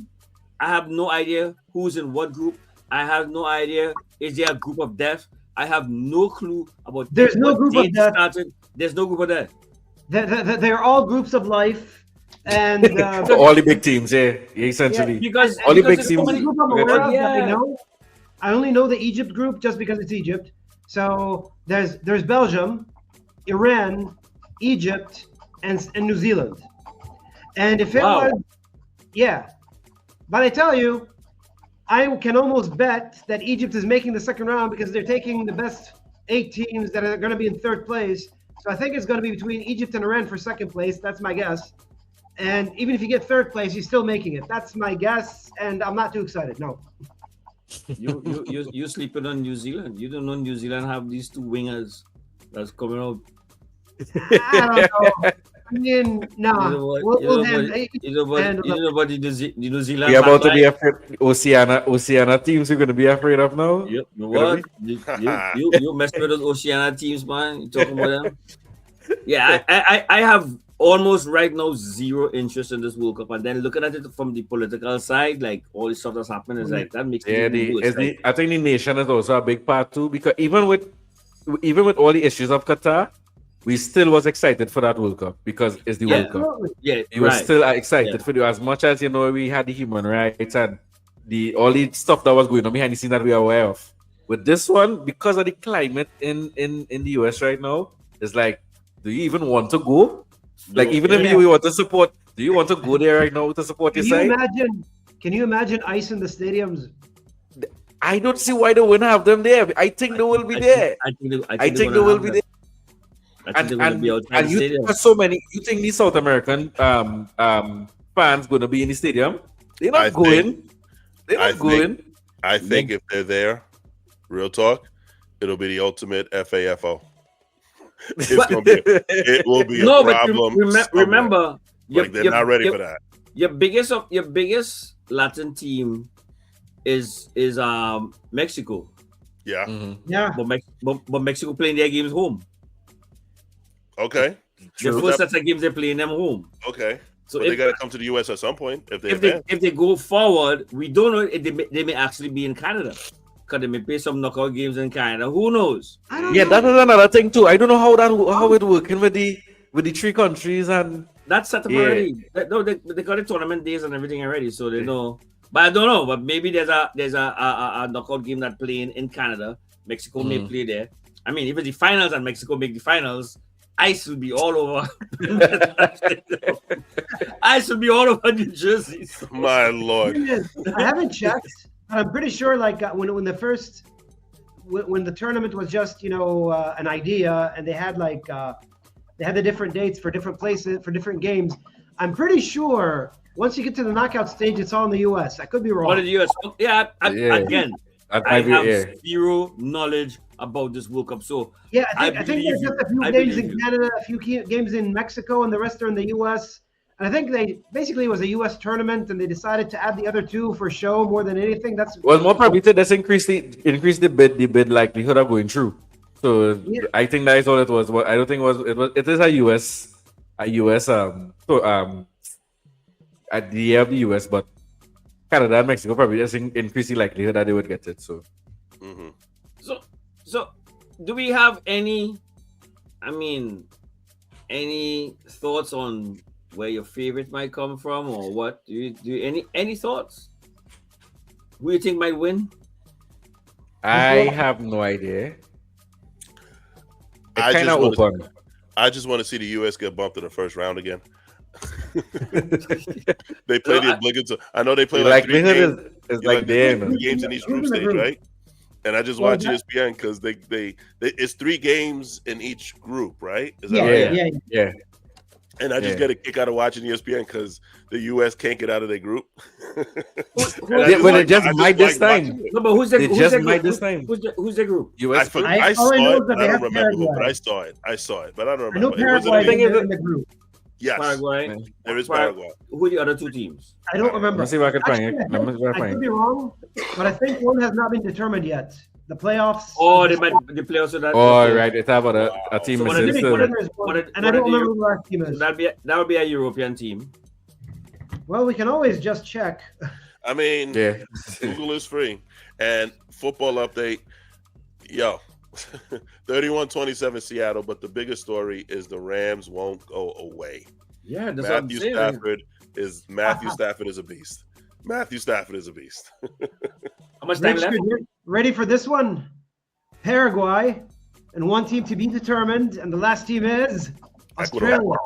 have no idea who's in what group. I have no idea. Is there a group of death? I have no clue about. There's no group of death. There's no group of death. They're all groups of life, and so all the big teams, essentially. Because all the big teams. I only know the Egypt group just because it's Egypt. So there's Belgium, Iran, Egypt, and New Zealand. And if it was, but I tell you, I can almost bet that Egypt is making the second round because they're taking the best 8 teams that are going to be in third place. So I think it's going to be between Egypt and Iran for second place. That's my guess. And even if you get third place, you're still making it. That's my guess, and I'm not too excited. No. You sleeping on New Zealand. You don't know New Zealand have these 2 wingers that's coming out. I don't know. I mean, no. You know about the New Zealand. We're about to be afraid. Oceania teams we're going to be afraid of now. Yep. What? You mess with those Oceania teams, man. You talking about them? Yeah, I have almost right now zero interest in this World Cup, and then looking at it from the political side, like all this stuff that's happening is like that makes I think the nation is also a big part too, because even with all the issues of Qatar, we still was excited for that World Cup because it's the World Cup. Yeah, you were still excited for it as much as we had the human rights and all the stuff that was going on behind the scenes that we are aware of. With this one, because of the climate in the US right now, it's like, do you even want to go? Like, even if you want to support, do you want to go there right now to support your side? Can you imagine ice in the stadiums? I don't see why they wouldn't have them there. I think they will be there. I think they will be there. And you think so many. You think these South American fans going to be in the stadium? They're not going. I think if they're there, real talk, it'll be the ultimate FAFO. It will be a problem. But remember, they're not ready for that. Your biggest Latin team is Mexico. Yeah. Mm-hmm. Yeah. But Mexico playing their games home. Okay. The first set of games they're playing them home. Okay. So they got to come to the US at some point if they go forward. We don't know if they may actually be in Canada. Because they may play some knockout games in Canada. Who knows? That is another thing too. I don't know how it working with the 3 countries and that's set up already. They got the tournament days and everything already, so they know. But I don't know. But maybe there's a knockout game that playing in Canada. Mexico may play there. I mean, if it's the finals and Mexico make the finals, ice will be all over. Ice will be all over New Jersey. So. My Lord. I haven't checked. I'm pretty sure, like when the tournament was just an idea, and they had the different dates for different places for different games. I'm pretty sure once you get to the knockout stage, it's all in the U.S. I could be wrong. All in the U.S. Yeah. Again, I have zero knowledge about this World Cup. So I think there's just a few games in Canada, a few games in Mexico, and the rest are in the U.S. And I think it was a U.S. tournament, and they decided to add the other 2 for show more than anything. More probably that's increase the bid likelihood of going through. So I think that is all it was. I don't think it is a U.S. At the of the U.S. but Canada and Mexico probably just increase the likelihood that they would get it. So. Mm-hmm. So do we have any thoughts on where your favorite might come from, or what? Do you any thoughts? Who you think might win? I have no idea. It's kind of open. I just want to see the U.S. get bumped in the first round again. They play the obligatory. I know they play like 3 games. It's like 3 games in each group stage, right? And I just watch ESPN because they it's 3 games in each group, right? Is that right? Yeah. And I just get a kick out of watching ESPN because the U.S. can't get out of their group. But it just might this time. No, but who's the It who's just the might group? this time. Who's the group? US. I saw all I know it, is that but they I have don't remember who. But Paraguay. I saw it, but I don't I know remember. It wasn't Paraguay any- in the group. Yes, Paraguay. there is Paraguay. Who are the other two teams? I don't remember. Let's see if I can find Actually, it. Let me see if I I find could it. be wrong, but I think one has not been determined yet. The playoffs. Oh, they play also that. Oh, okay. right. It's about a team So missing what still. And I don't remember who the last team So is. that would be a European team. Well, we can always just check. I mean, Yeah. Google is free. And football update, yo, 31-27 Seattle. But the biggest story is the Rams won't go away. Yeah, that's Matthew what I'm saying. Stafford is a beast. Matthew Stafford is a beast. How much time Rich, left? you're ready for this one? Paraguay, and one team to be determined, and the last team is Australia.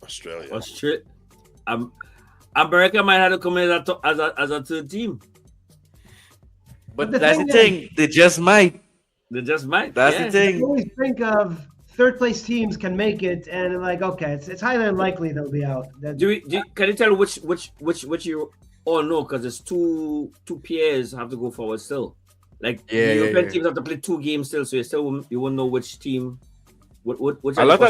Australia. America might have to come in as a third team. But the that's the thing thing. They just might. They just might. That's yeah. the thing. I always think of third place teams can make it, and like, okay, it's highly unlikely they'll be out. Can you tell which you all know? Because it's two pairs have to go forward still. Like the European teams have to play 2 games still, so you won't know which team. Which A lot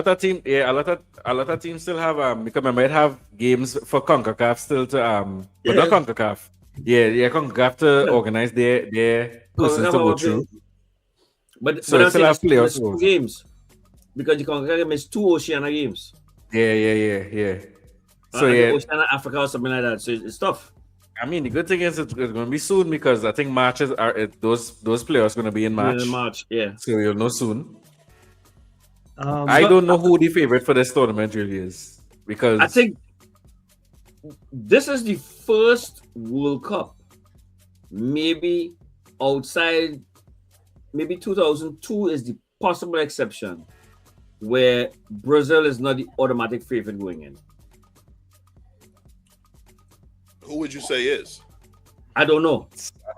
of teams still have because I might have games for CONCACAF still to but not CONCACAF. Yeah, CONCACAF to organize their persons to go through. But So I'm still saying have playoffs. it's 2 games because you can miss 2 Oceania games. Yeah. So Oceania, Africa, or something like that. So it's tough. I mean, the good thing is it's going to be soon because I think matches are those playoffs going to be in March. In March, yeah. So you'll know soon. I don't know who the favorite for this tournament really is because I think this is the first World Cup, maybe outside, maybe 2002 is the possible exception where Brazil is not the automatic favorite going in. Who would you say is? I don't know.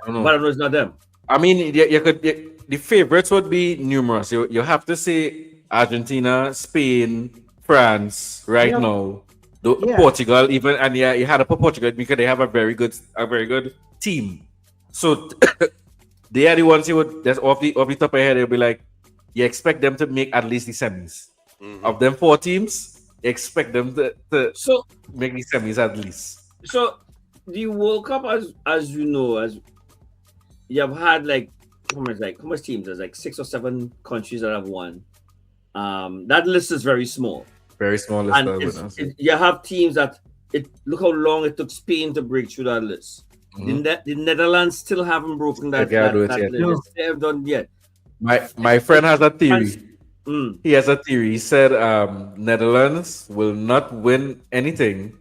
But I know it's not them. I mean, the favorites would be numerous. You have to say Argentina, Spain, France right now. Portugal even, and you had to put Portugal because they have a very good team. So they are the ones you would just off the top of your head, they'll be like, you expect them to make at least the semis. Mhm. Of them 4 teams, you expect them to So make the semis at least. So the World Cup, as you know, as you have had how much teams? There's 6 or 7 countries that have won. That list is very small. Very small list. And you have teams that look how long it took Spain to break through that list. Mhm. The Netherlands still haven't broken that list. They haven't done yet. My friend has a theory. Mm. He has a theory. He said Netherlands will not win anything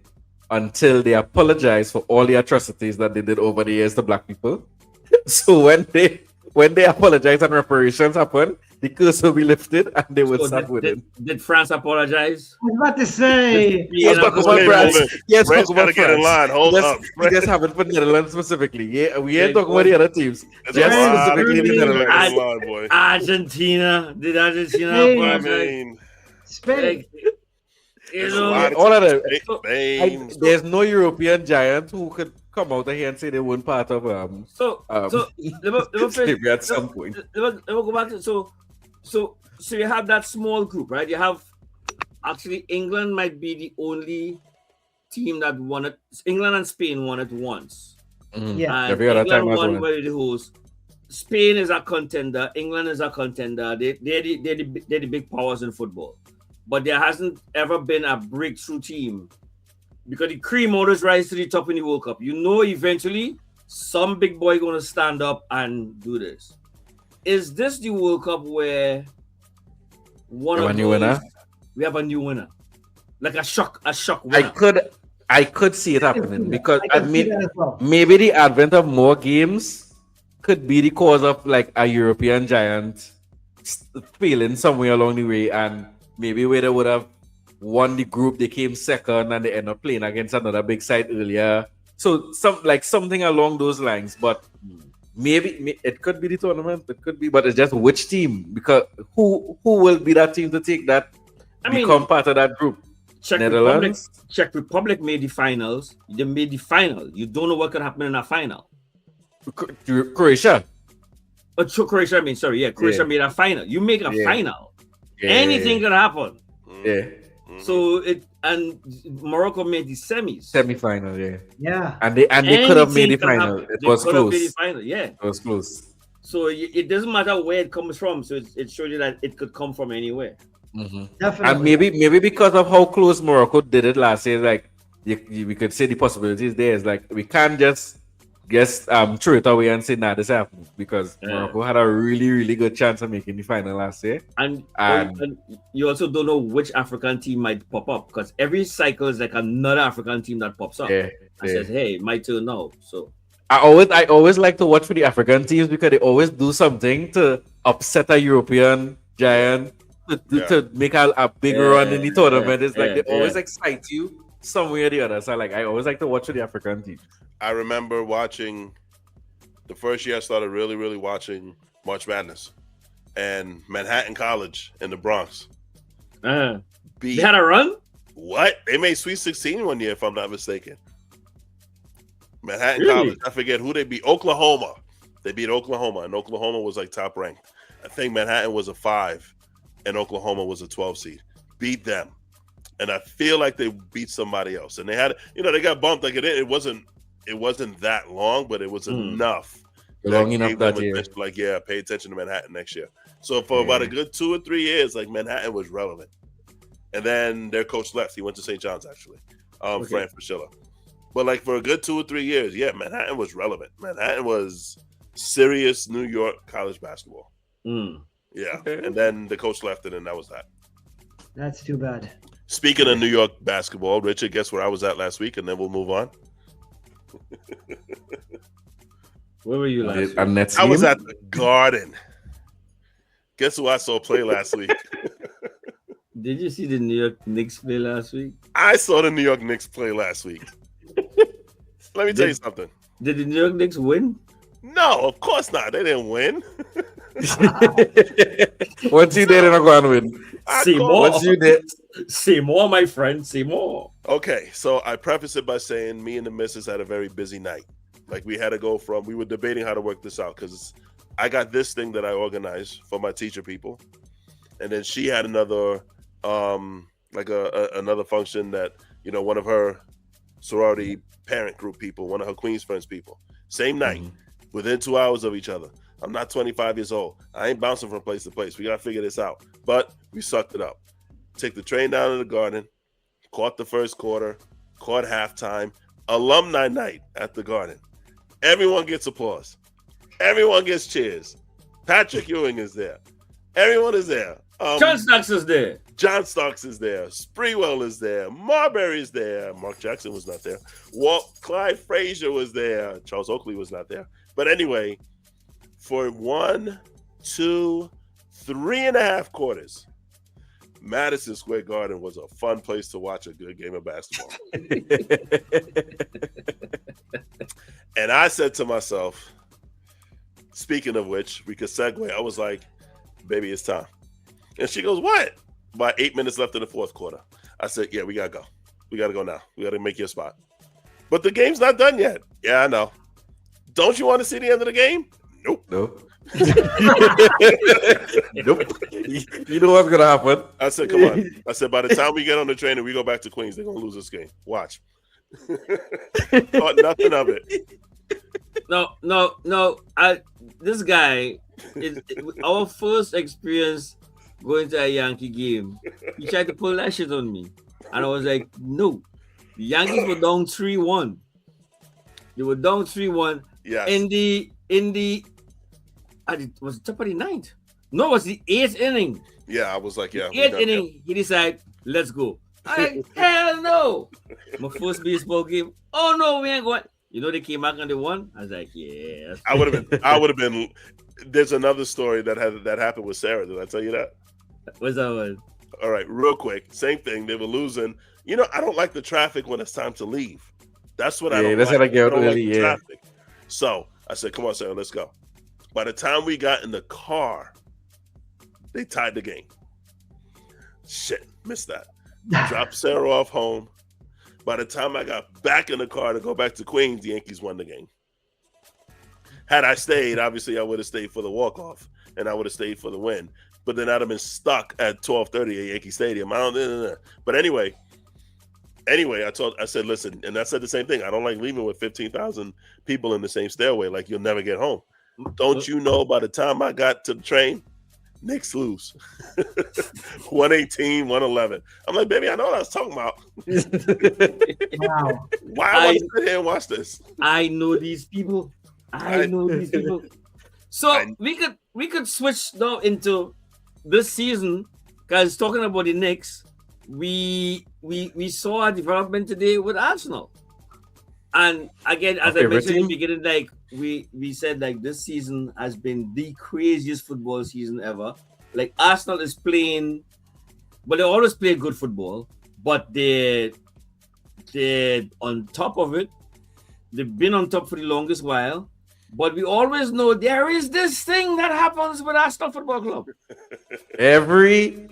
until they apologize for all the atrocities that they did over the years to black people. So when they apologize and reparations happen, the curse will be lifted and they will start winning. Did France apologize? was about to say. Let's talk about France. Yes, France talk about gotta get in line. France. Hold up. We just have it for Netherlands specifically. Yeah, we ain't talking about the other teams. That's Just a lot. specifically the Get in Netherlands. line, boy. Argentina. Did Argentina Spain. I apologize? mean, Spain. You there's a know, lot of all of them. Spain. There's no European giant who could come out here and say they weren't part of let me slavery at some point. Let me go back to so you have that small group, right? You have actually England might be the only team that won it. England and Spain won it once. Yeah. And Every other England time has won won. by the host. Spain is a contender. England is a contender. They're the big powers in football. But there hasn't ever been a breakthrough team because the cream always rise to the top in the World Cup. You know, eventually some big boy gonna stand up and do this. Is this the World Cup where we have a new winner, like a shock winner? I could see it happening because I can see that as well. maybe the advent of more games could be the cause of like a European giant failing somewhere along the way, and maybe where they would have won the group, they came second and they end up playing against another big side earlier. So something along those lines. But maybe it could be the tournament. It could be, but it's just which team, because who will be that team to take that become part of that group. Netherlands, Czech Republic made the finals. They made the final. You don't know what could happen in a final. Croatia. Croatia, Croatia made a final. You make a final. Anything can happen. Yeah. So Morocco made the semi-final, Yeah. and they could have made the final. It was close. Made the final, it was close. So it doesn't matter where it comes from. So it shows you that it could come from anywhere. Definitely. And maybe because of how close Morocco did it last year, like we could say the possibilities there is like we can't just throw it away and say nah, this happened, because Morocco had a really, really good chance of making the final last year. And you also don't know which African team might pop up, because every cycle is like another African team that pops up. And says, hey, my turn now. So I always like to watch for the African teams because they always do something to upset a European giant to make a big run in the tournament. It's like they always excite you some way or the other. So I always like to watch for the African teams. I remember watching the first year I started really, really watching March Madness, and Manhattan College in the Bronx. They had a run? What? They made Sweet 16 one year, if I'm not mistaken. Manhattan College. I forget who they beat. Oklahoma. They beat Oklahoma, and Oklahoma was like top ranked. I think Manhattan was a 5, and Oklahoma was a 12 seed. Beat them. And I feel like they beat somebody else. And they had, they got bumped. Like it wasn't that long, but it was enough. Long enough that year. Like, pay attention to Manhattan next year. So for about a good 2 or 3 years, like Manhattan was relevant. And then their coach left. He went to St. John's, actually. Fran Fraschilla. But like for a good 2 or 3 years, Manhattan was relevant. Manhattan was serious New York college basketball. Yeah. And then the coach left it, and that was that. That's too bad. Speaking of New York basketball, Richard, guess where I was at last week, and then we'll move on. Where were you last week? I was at the Garden. Guess who I saw play last week? Did you see the New York Knicks play last week? I saw the New York Knicks play last week. Let me tell you something. Did the New York Knicks win? No, of course not. They didn't win. Once you did, they're not going to win. Say more. Once you did. Say more, my friend. Say more. Okay, so I preface it by saying me and the missus had a very busy night. Like we had to go we were debating how to work this out, because I got this thing that I organized for my teacher people. And then she had another, another function that, one of her sorority parent group people, one of her Queens Friends people. Same night, within 2 hours of each other. I'm not 25 years old. I ain't bouncing from place to place. We got to figure this out. But we sucked it up. Take the train down to the Garden, caught the first quarter, caught halftime, alumni night at the Garden. Everyone gets applause. Everyone gets cheers. Patrick Ewing is there. Everyone is there. John Starks is there. John Starks is there. Sprewell is there. Marbury is there. Mark Jackson was not there. Clyde Frazier was there. Charles Oakley was not there. But anyway, for 1, 2, 3.5 quarters, Madison Square Garden was a fun place to watch a good game of basketball. And I said to myself, speaking of which, we could segue. I was like, baby, it's time. And she goes, what? About 8 minutes left in the fourth quarter. I said, we got to go. We got to go now. We got to make your spot. But the game's not done yet. Yeah, I know. Don't you want to see the end of the game? Nope. Nope. Nope. You know what's going to happen. I said, come on. I said, by the time we get on the train and we go back to Queens, they're going to lose this game. Watch. Thought nothing of it. No. This guy is our first experience going to a Yankee game. He tried to pull that shit on me, and I was like, no. The Yankees were down 3-1. They were down 3-1. Yes. In the was it top of the ninth? No, it was the 8th inning. Yeah, I was like, yeah. 8th inning, he decided, let's go. I like, hell no. My first baseball game. Oh no, we ain't going. They came back and they won. I was like, yeah. I would have been. There's another story that happened with Sarah. Did I tell you that? What's that one? All right, real quick. Same thing. They were losing. I don't like the traffic when it's time to leave. That's what I don't like. I don't like the traffic. So I said, come on, Sarah, let's go. By the time we got in the car, they tied the game. Shit, missed that. Dropped Sarah off home. By the time I got back in the car to go back to Queens, the Yankees won the game. Had I stayed, obviously I would have stayed for the walk-off, and I would have stayed for the win. But then I'd have been stuck at 12:30 at Yankee Stadium. But anyway, I said, listen, and I said the same thing. I don't like leaving with 15,000 people in the same stairway. Like, you'll never get home. Don't you know? By the time I got to the train, Knicks lose 118, 111. I'm like, baby, I know what I was talking about. Wow. Why I want to sit here and watch this? I know these people. I know these people. So we could switch now into this season, because talking about the Knicks, we saw a development today with Arsenal. And again, as I mentioned in the beginning, like we said, like this season has been the craziest football season ever. Like Arsenal is playing, but they always play good football, but they're on top of it. They've been on top for the longest while. But we always know there is this thing that happens with Arsenal Football Club. Every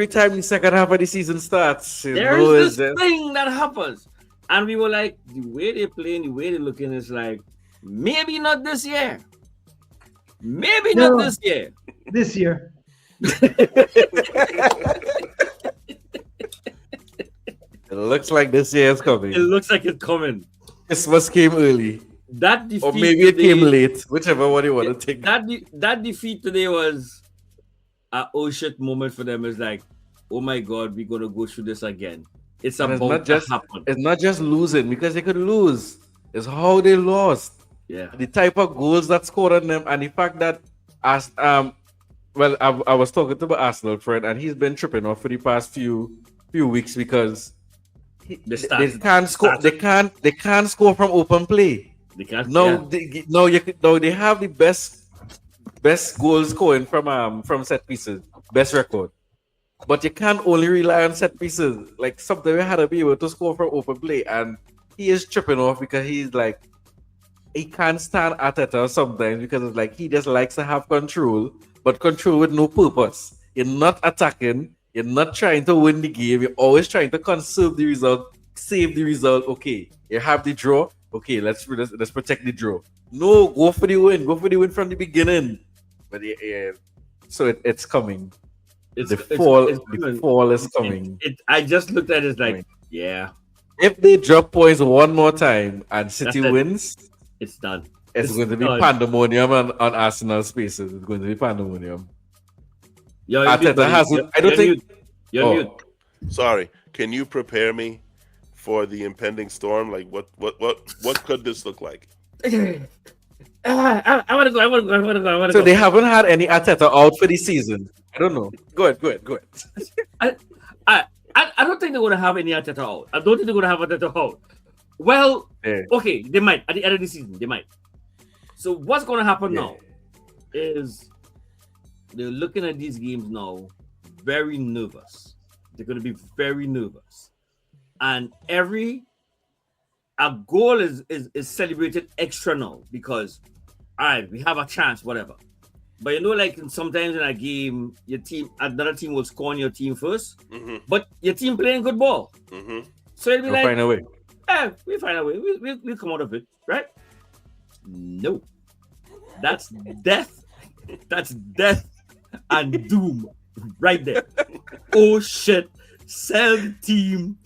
time the second half of the season starts, there is this thing that happens. And we were like, the way they're playing, the way they're looking is like, maybe not this year. Maybe not this year. This year. It looks like this year is coming. It looks like it's coming. Christmas came early. That defeat, or maybe it came late, whichever one you want to take. That defeat today was an oh shit moment for them. It's like, oh my God, we're going to go through this again. It's about to happen. It's not just losing, because they could lose. It's how they lost. Yeah. The type of goals that scored on them, and the fact that, I was talking to my Arsenal friend, and he's been tripping off for the past few weeks because they can't score. They can't score from open play. They can't. They have the best goal scoring from set pieces, best record. But you can't only rely on set pieces. Like sometimes we had to be able to score from open play, and he is tripping off because he's like, he can't stand Arteta sometimes because it's like he just likes to have control, but control with no purpose. You're not attacking. You're not trying to win the game. You're always trying to conserve the result, save the result. Okay, you have the draw. Okay, let's protect the draw. No, go for the win. Go for the win from the beginning. But so it's coming. The fall is coming. I just looked at it as like, yeah. If they drop points one more time and City wins, it's done. It's going to be pandemonium on Arsenal spaces. It's going to be pandemonium. Arteta hasn't. I don't think. You're mute. Sorry. Can you prepare me for the impending storm? Like what could this look like? I want to go. So they haven't had any Arteta out for the season. I don't know. Go ahead. I don't think they're going to have any Arteta out. I don't think they're going to have Arteta out. Well, okay, they might at the end of the season. They might. So what's going to happen now is they're looking at these games now very nervous. They're going to be very nervous, and a goal is celebrated extra now because, all right, we have a chance, whatever. But you know, like sometimes in a game, another team will score on your team first, but your team playing good ball. So it'll be like, find a way. We find a way. We'll come out of it, right? No, that's death. That's death and doom right there. Oh shit! Sell the team.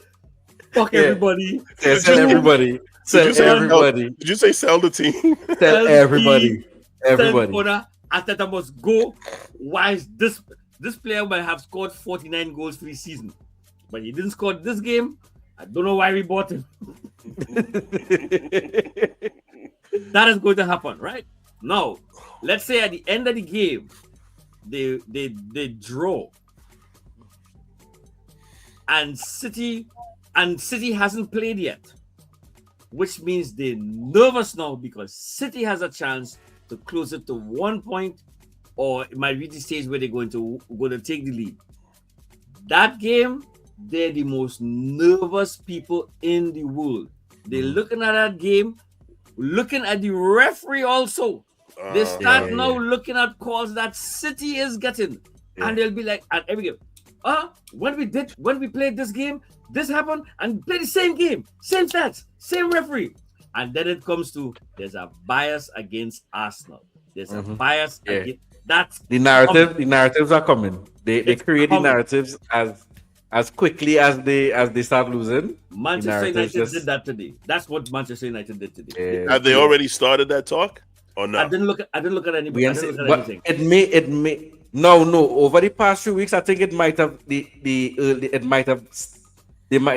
Fuck everybody. Sell everybody. Sell everybody. Did you say sell the team? Sell everybody. Everybody. Arteta must go. Why is this player might have scored 49 goals for the season, but he didn't score this game? I don't know why we bought him. That is going to happen, right? Now, let's say at the end of the game, they draw, and City hasn't played yet, which means they're nervous now because City has a chance to close it to 1 point, or it might reach the stage where they're going to take the lead. That game, they're the most nervous people in the world. They're looking at that game, looking at the referee also. They start now looking at calls that City is getting, and they'll be like, at every game, when we played this game, this happened, and play the same game, same stats, same referee. And then it comes to there's a bias against Arsenal. There's a bias against that's the narratives are coming. They create the narratives as quickly as they start losing. Manchester United did that today. That's what Manchester United did today. Have they already started that talk or no? I didn't look at anybody. Anything. It may no. Over the past few weeks, I think it might have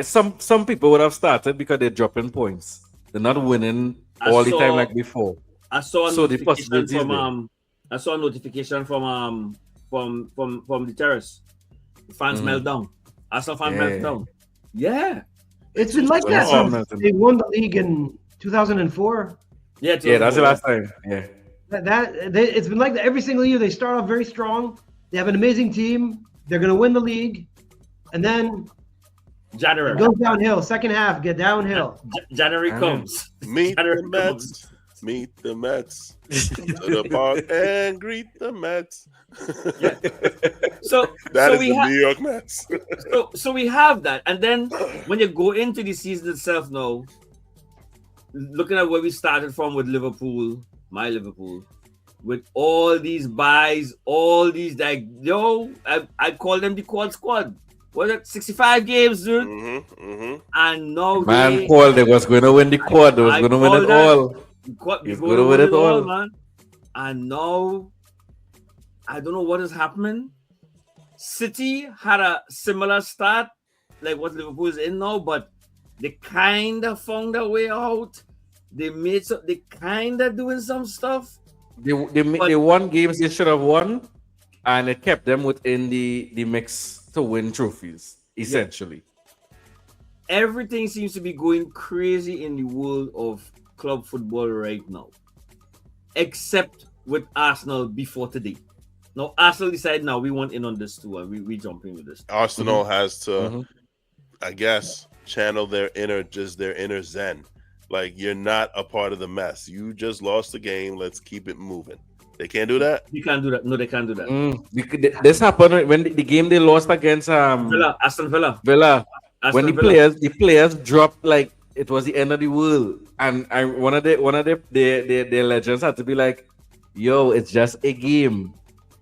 some people would have started because they're dropping points. They're not winning the time like before. I saw a notification from the terrace. The fans meltdown. I saw fans meltdown. Yeah. It's been like that since they won the league in 2004. Yeah, that's the last time. Yeah. It's been like that every single year. They start off very strong. They have an amazing team. They're going to win the league. And then January it goes downhill. Second half, get downhill. January comes. Meet the Mets. Meet the Mets. To the park and greet the Mets. Yeah. So New York Mets. so we have that. And then when you go into the season itself now, looking at where we started from with Liverpool, my Liverpool, with all these buys, all these I call them the quad squad. Was it 65 games, dude? And now they was going to win the quad. They was going to win it all. He's going to win it all, man. And now I don't know what is happening. City had a similar start, like what Liverpool is in now, but they kind of found a way out. They kind of doing some stuff. They won games they should have won, and it kept them within the mix to win trophies, essentially. Yeah. Everything seems to be going crazy in the world of club football right now, except with Arsenal before today. Now, Arsenal decided now we want in on this too, and we jump in with this. Arsenal has to, I guess, channel their inner zen. Like, you're not a part of the mess. You just lost the game. Let's keep it moving. They can't do that? You can't do that. No, they can't do that. This happened when the game they lost against Aston Villa. When the players dropped like it was the end of the world. And one of the legends had to be like, yo, it's just a game.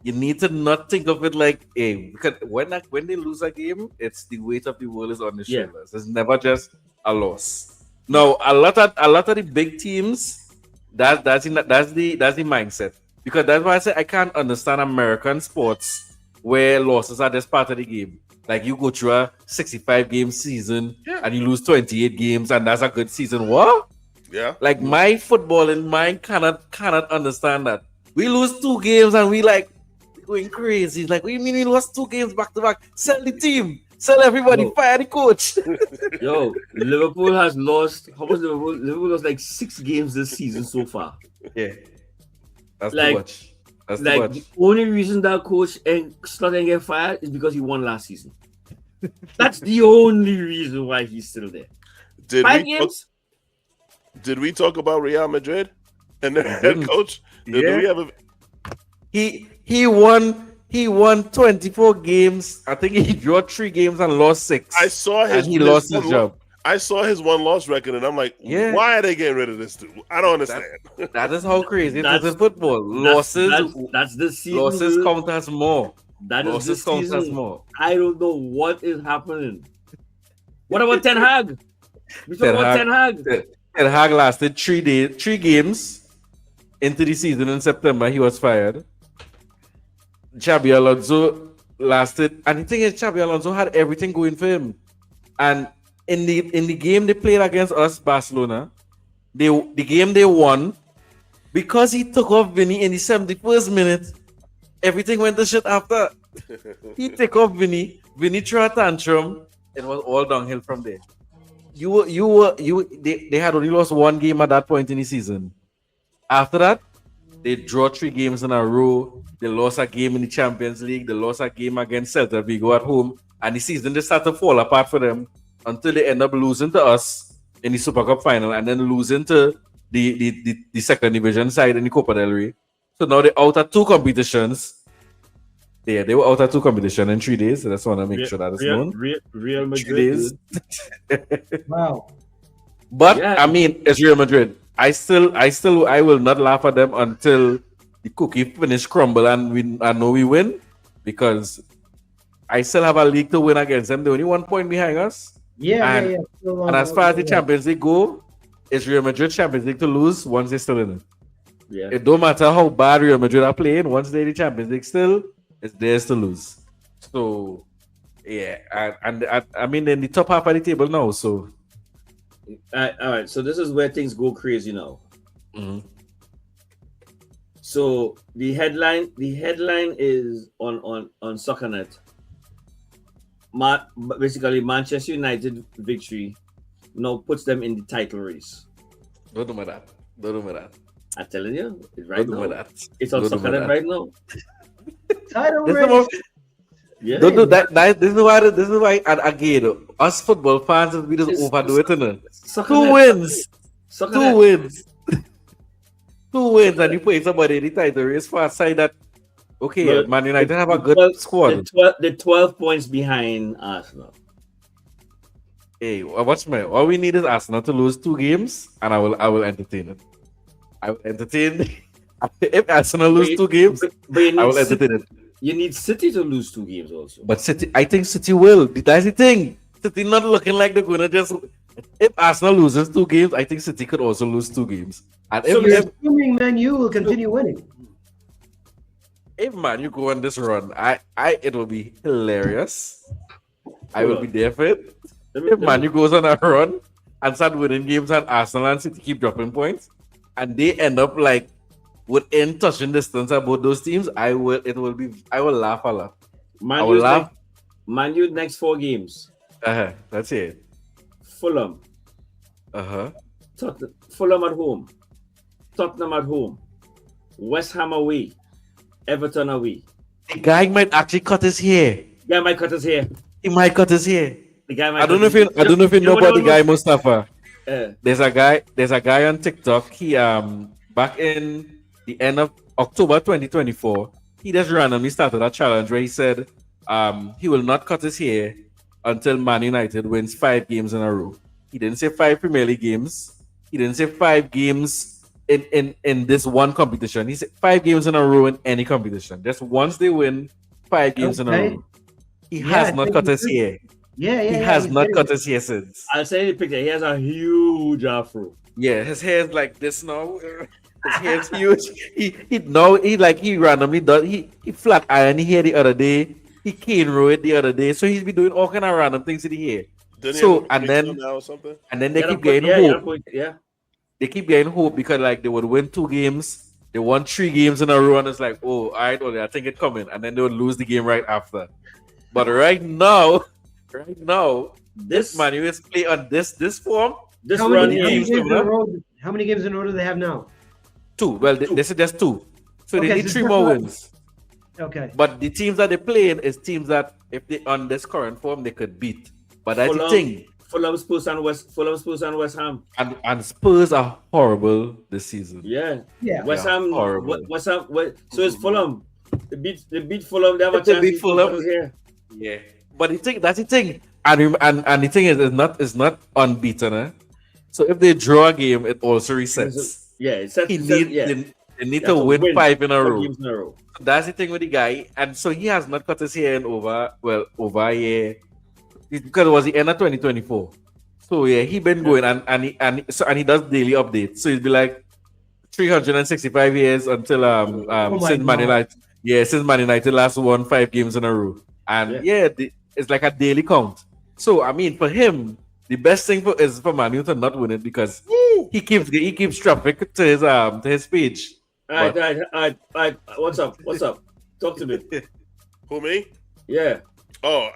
You need to not think of it like because when they lose a game, it's the weight of the world is on the shoulders. It's never just a loss. No, a lot of the big teams, that's the mindset. Because that's why I say I can't understand American sports where losses are just part of the game. Like you go through a 65 game season and you lose 28 games and that's a good season. What? Yeah. Like my football in mind cannot understand that. We lose 2 games and we like going crazy. Like, what do you mean we lost 2 games back to back? Sell the team. Sell everybody. Fire the coach. Yo, Liverpool has lost. How much Liverpool? Liverpool lost like 6 games this season so far. Yeah. That's like, too much. That's like too much. The only reason that coach and Slot didn't get fired is because he won last season. That's the only reason why he's still there. Did 5 games? Did we talk about Real Madrid and their head coach? Did we have a... He won 24 games. I think he drew 3 games and lost 6. I saw his. And he lost his job. I saw his 1-loss record, and I'm like, why are they getting rid of this dude? I don't understand. That is how crazy it is in football. Losses. That's the season. Losses count as more. Losses count as more. I don't know what is happening. What about Ten Hag? We talk about Ten Hag. Ten Hag lasted 3 games into the season in September. He was fired. Xabi Alonso lasted, and the thing is, Xabi Alonso had everything going for him. And in the game they played against us, Barcelona, the game they won, because he took off Vinny in the 71st minute, everything went to shit after. He took off Vinny threw a tantrum, it was all downhill from there. They had only lost 1 game at that point in the season. After that, they draw 3 games in a row. They lost a game in the Champions League. They lost a game against Celta Vigo at home. And the season just started to fall apart for them until they end up losing to us in the Super Cup final and then losing to the second division side in the Copa del Rey. So now they're out at 2 competitions. they were out of 2 competition in 3 days. So that's want to make sure that it's known. Real 3 Madrid. days. Wow. But Yeah. I mean, it's Real Madrid. I will not laugh at them until the cookie finish crumble and I know we win, because I still have a league to win against them. They're only 1 point behind us. Yeah, And- yeah, yeah. Still And on- as far as the yeah. Champions League go, it's Real Madrid Champions League to lose once they're still in it. Yeah. It don't matter how bad Real Madrid are playing, once they're in the Champions League still, it's theirs to lose. So, yeah. And I mean, in the top half of the table now, so. All right. So this is where things go crazy now. Mhm. So the headline is on SoccerNet. Basically, Manchester United victory now puts them in the title race. Don't do that. Don't do that. I'm telling you, it's right Don't do now. that. It's on Don't do SoccerNet that. right now. Title This is race. the most- Yeah. Don't do that. This is why, and again, us football fans, we just It's- overdo it, innit? SoccerNet. 2 wins. SoccerNet. 2 wins. 2 wins, and you put somebody in the title race for a side that, okay, Well, Man United have a the good 12 squad. The 12 points behind Arsenal. Hey, watch me. All we need is Arsenal to lose 2 games, and I will entertain it. I will entertain. If Arsenal lose 2 games, But you I will need, entertain it. you need City to lose 2 games also. But City, I think City will. That's the thing. City not looking like they're gonna just. If Arsenal loses 2 games, I think City could also lose 2 games. And So You're if assuming Man U will continue winning. Man, you go on this run, it will be hilarious. I will be there for it. If Man U goes on a run and start winning games and Arsenal and City keep dropping points, and they end up like within touching distance about those teams, I will laugh a lot. I will laugh. Man U next 4 games. That's it. Fulham. Fulham at home. Tottenham at home. West Ham away. Everton away. The guy might actually cut his hair. Guy might cut his hair. He might cut his hair. The guy might I don't know if you know about the guy Mostafa. There's a guy on TikTok. He back in the end of October 2024, he just randomly started a challenge where he said he will not cut his hair until Man United wins 5 games in a row. He didn't say 5 Premier League games. He didn't say 5 games in this one competition. He said 5 games in a row in any competition. Just once they win 5 games in a row. He has not cut his hair. Yeah, He has not cut his hair since. I'll send you the picture. He has a huge afro. Yeah, his hair is like this now. His hair is huge. He randomly does. He flat iron his hair the other day. He cane roll it the other day. So he's been doing all kind of random things in the hair. And then they keep getting hope. They keep getting hope because like they would win 2 games. They won 3 games in a row, and it's like, oh, all right, I think it's coming, and then they would lose the game right after. But right now, this Man U is play on this form. This how run many game. games in a row? How many games in a row do they have now? 2. Well, this is just 2. So they need so 3 more wins. Okay. But the teams that they're playing is teams that, if they on this current form, they could beat. But that's the thing. Fulham, Spurs, and West Ham. And Spurs are horrible this season. Yeah. West Ham. Horrible. So it's Fulham. They beat Fulham. They have a If they chance. beat Fulham. Here. Yeah. But that's the thing. And the thing is, it's not unbeaten. Eh? So if they draw a game, it also resets. They need to win 5 in a row. So that's the thing with the guy. And so he has not cut his hair in over a year. Because it was the end of 2024. So yeah, he been going and he does daily updates. So he'd be like 365 years until since Man United. Yeah, since Man United last won 5 games in a row. And it's like a daily count. So I mean, for him, the best thing is for Man U to not win it because he keeps traffic to his page. All right. What's up? Talk to me. Who, me? Yeah. Oh,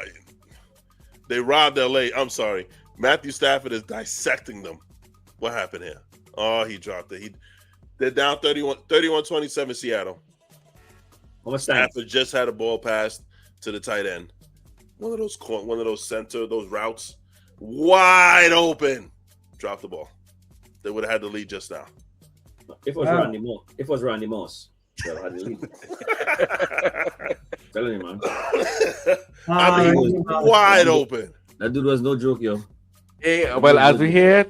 they robbed LA. I'm sorry. Matthew Stafford is dissecting them. What happened here? Oh, he dropped it. They're down 31-27 Seattle. Stafford just had a ball passed to the tight end. One of those center, those routes, wide open. Dropped the ball. They would have had the lead just now. If it was Randy Moss, they'll have the lead. telling you, man. I mean, wide open. That dude was no joke, yo. Hey, well, as we hear,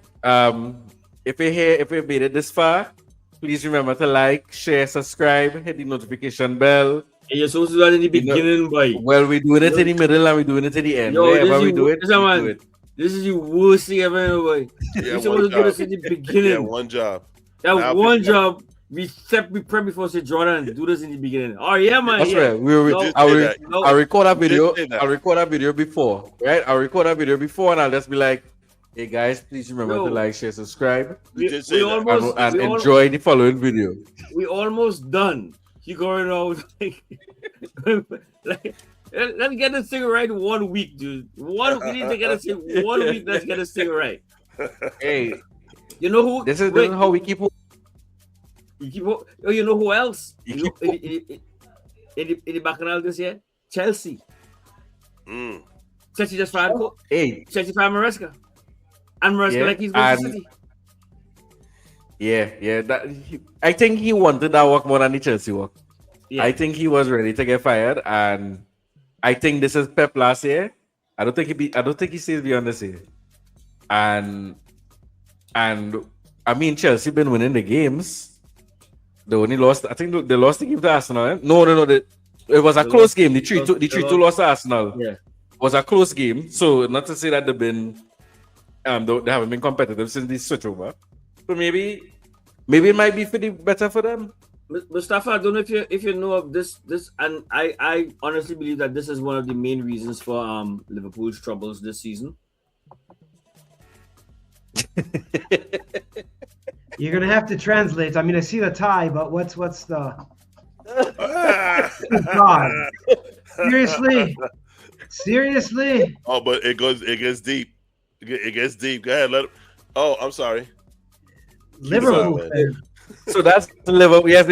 if you made it this far, please remember to like, share, subscribe, hit the notification bell. And you're supposed to do that in the beginning, boy. Well, we're doing it in the middle and we're doing it in the end. Yo, Wherever we do it, we man, do it. This is the worst thing ever, boy. Yeah, You're supposed to do this in the beginning. Yeah, one job. That Now one people- job. We prep before say Jordan do this in the beginning. Oh yeah, man. That's yeah. right. No, I'll record a video. say that. I'll record a video before, right? I'll record a video before, and I'll just be like, "Hey guys, please remember to like, share, subscribe, You did say that. almost, and we enjoy the following video." We almost done. He going out like let's get this thing right 1 week, dude. We need to get this thing 1 week. Let's get this thing right. Hey, You know who? this is how we keep. You keep. Oh, you know who else? You In the bacchanal this year, Chelsea. Mm. Chelsea just fired. Hey, Chelsea fired Maresca, and Maresca like he's going to City. yeah. I think he wanted that work more than the Chelsea work. Yeah. I think he was ready to get fired, and I think this is Pep last year. I don't think he stays beyond this year. And I mean, Chelsea been winning the games. They only lost. I think they lost the game to Arsenal. Eh? No. It was a close game. The 3-2 lost to Arsenal. Yeah. It was a close game. So not to say that they've been they haven't been competitive since the switch over. So maybe it might be better for them. Mostafa, I don't know if you know of this, and I honestly believe that this is one of the main reasons for Liverpool's troubles this season. You're gonna have to translate. I mean, I see the tie, but what's the? God. Seriously. Oh, but it gets deep. It gets deep. Go ahead, let it. Oh, I'm sorry. Liverpool. going, So that's Liverpool. Yes,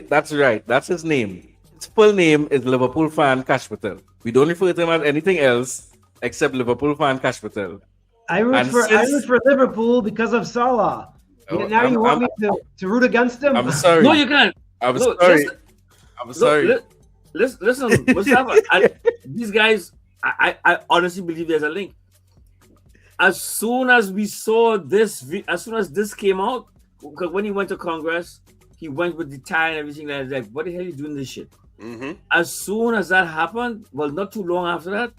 that's right. That's his name. His full name is Liverpool fan Cash Patel. We don't refer to him as anything else except Liverpool fan Cash Patel. I root for Liverpool because of Salah. Oh, Now you want me to root against him? I'm sorry. No, you can't. I'm No, sorry. listen- I'm sorry. Listen, Mustafa. These guys, I honestly believe there's a link. As soon as we saw this, as soon as this came out, because when he went to Congress, he went with the tie and everything like, what the hell are you doing this shit? Mm-hmm. As soon as that happened, well, not too long after that,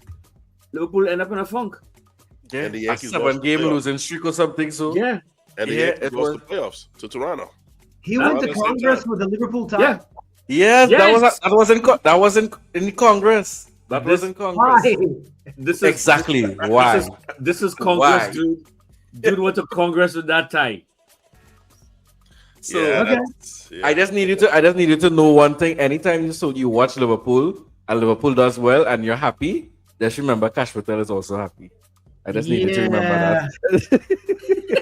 Liverpool end up in a funk. Yeah, And the a Yankees lost 7-game the playoffs. losing streak or something. So Yeah, And the Yeah, Yankees it lost was- the playoffs to Toronto. He went to At the same Congress time. with the Liverpool tie. yeah. yes, Yes. that wasn't in Congress. That was in Congress. Why? This is Exactly. Why? This is Congress, Why? dude. Dude went to Congress with that tie. So Okay. Yeah. I just need you to know one thing. Anytime you watch Liverpool and Liverpool does well and you're happy, just remember Cash Patel is also happy. I just need you to remember that.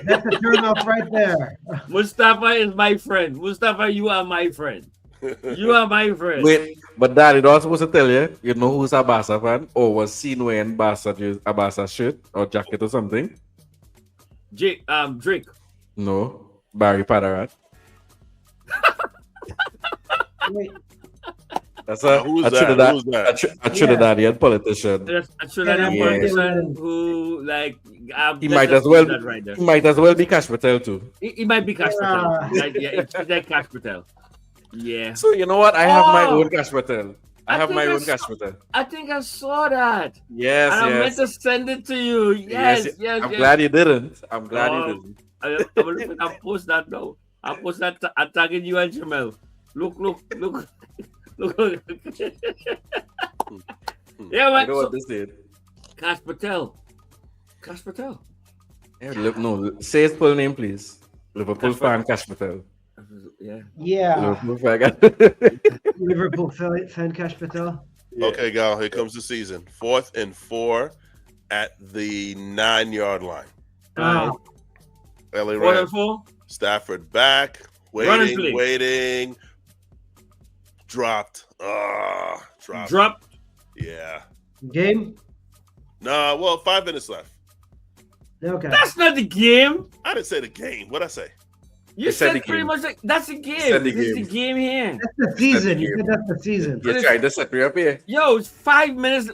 That's a turn off right there. Mustafa is my friend. Mustafa, you are my friend. You are my friend. Wait, but Dad, it also supposed to tell you, you know who's a Barca fan or was seen wearing a Barca shirt or jacket or something? Drake. No, Barry Padarat. Wait, That's a Who's that? Who's that? a Trinidadian politician. That's a Trinidadian Yeah. person who, like, He let's might just as well. leave that right there. He might as well be Cash Patel too. He might be Cash Patel. Yeah. Like, yeah, it's like Cash Patel. Yeah. So you know what? I have my Oh! own Cash Patel. I I have think my I own saw- Cash Patel. I think I saw that. Yes, And I meant yes. to send it to you. Yes. I'm glad you didn't. I'm glad Oh. you didn't. I'll post that now. I'll post that. I'm tagging you and Jamel. Look. Yeah, I man. know So, what this did. Cash Patel. Yeah, no, say his full name, please. Liverpool Cash fan Cash Patel. Yeah. yeah. Liverpool fan. Liverpool fan Cash Patel. Okay, Gal, here comes the season. 4th and 4 at the 9-yard line. Oh, LA 4 and Rams. 4. Stafford back. Run and play. Waiting. Dropped. Dropped. Drop. Yeah. game. Nah, well, 5 minutes left. Okay. That's not the game. I didn't say the game. What'd I say? You said said the pretty game. much like that's the game. said the This is the game. game here. That's the season. You said that's the season. You're trying to set me up here. Yo, it's 5 minutes.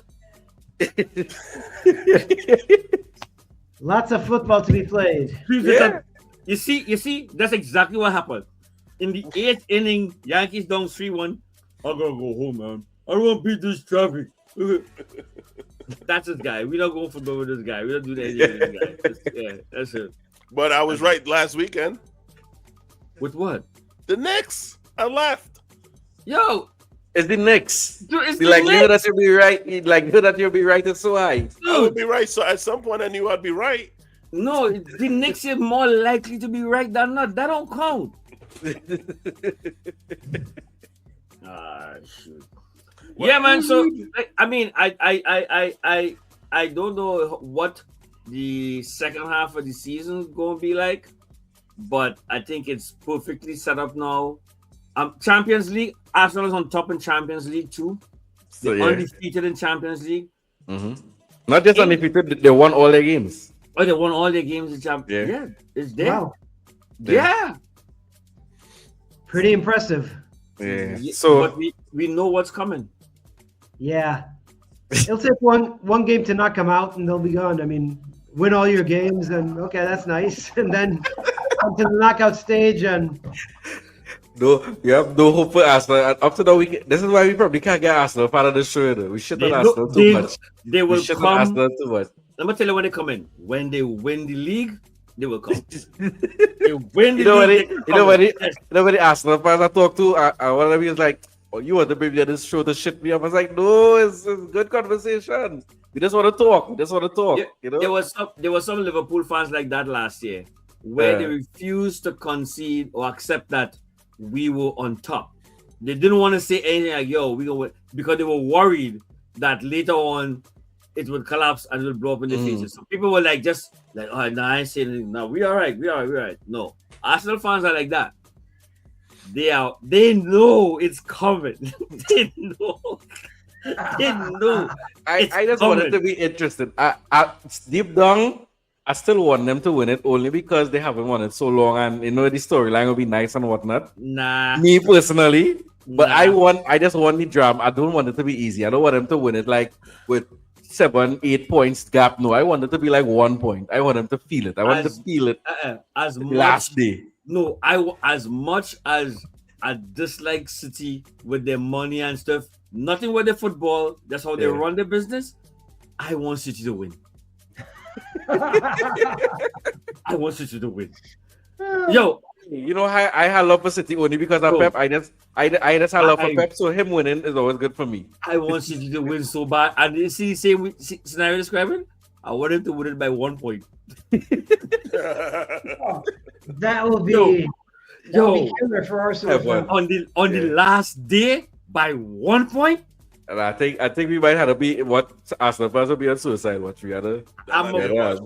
Lots of football to be played. Yeah. You see, that's exactly what happened. In the 8th inning, Yankees down 3-1. I gotta go home, man. I don't want to beat this traffic. That's this guy. We don't go for with this guy. We don't do that with this guy. Yeah, that's it. But I was right last weekend. With what? The Knicks. I left. Yo, It's the Knicks. dude, it's The the likelihood Knicks. that you'll be right. The likelihood that you'll be right is so high. I would Dude, be right. So at some point, I knew I'd be right. no, the Knicks is more likely to be right than not. That don't count. Ah, shoot. Yeah, man. So, like, I mean, I don't know what the second half of the season is going to be like, but I think it's perfectly set up now. Champions League, Arsenal is on top in Champions League too. So, They're yeah. undefeated in Champions League. Not just undefeated, they won all their games. Oh, they won all their games in Champions. Yeah. Yeah, it's there. Wow, Yeah. pretty impressive. Yeah. Yeah, So but we know what's coming. Yeah, it'll take one game to knock them out, and they'll be gone. I mean, win all your games, and okay, that's nice. And then come to the knockout stage, and you have no hope for Arsenal. Up to the weekend. This is why we probably can't get Arsenal part of the show. Though. We shit on Arsenal too much. They We will shit on come. Arsenal too much. Let me tell you when they come in. When they win the league, they will come. They win the You know what? league. You know what? You know what? The Arsenal fans I talk to, one of them is like, "Oh, you want to bring me on this show to shit me up?" I was like, "No, it's good conversation. We just want to talk. We just want to talk." Yeah, You know? there were some Liverpool fans like that last year, where they Yeah. refused to concede or accept that we were on top. They didn't want to say anything like, "Yo, we gonna win," because they were worried that later on it would collapse and it would blow up in their faces. So people were like, just like, "Oh, no, I ain't saying anything. No, we all right. We all right. No, Arsenal fans are like that. They know it's coming. They know. They know. I just wanted to be interested. I deep down, I still want them to win it only because they haven't won it so long, and you know the storyline will be nice and whatnot. Nah. Me personally, but Nah. I just want the drama. I don't want it to be easy. I don't want them to win it like with 7-8 points gap. No, I want it to be like 1 point. I want them to feel it. I want them to feel it As the much, last day. no, as much as I dislike City with their money and stuff, nothing with the football. That's how they Yeah. run their business. I want City to win. I want City to win. Yo, You know, I have love for City only because of Bro. Pep. I just have love for I- Pep, so him winning is always good for me. I want City to win so bad. And you see the same scenario describing? I want him to win it by 1 point. that will be Yo. killer for Arsenal. Have one. On the last day by 1 point. And I think we might have to be what Arsenal fans will be on suicide watch. We gotta. I'm Yeah.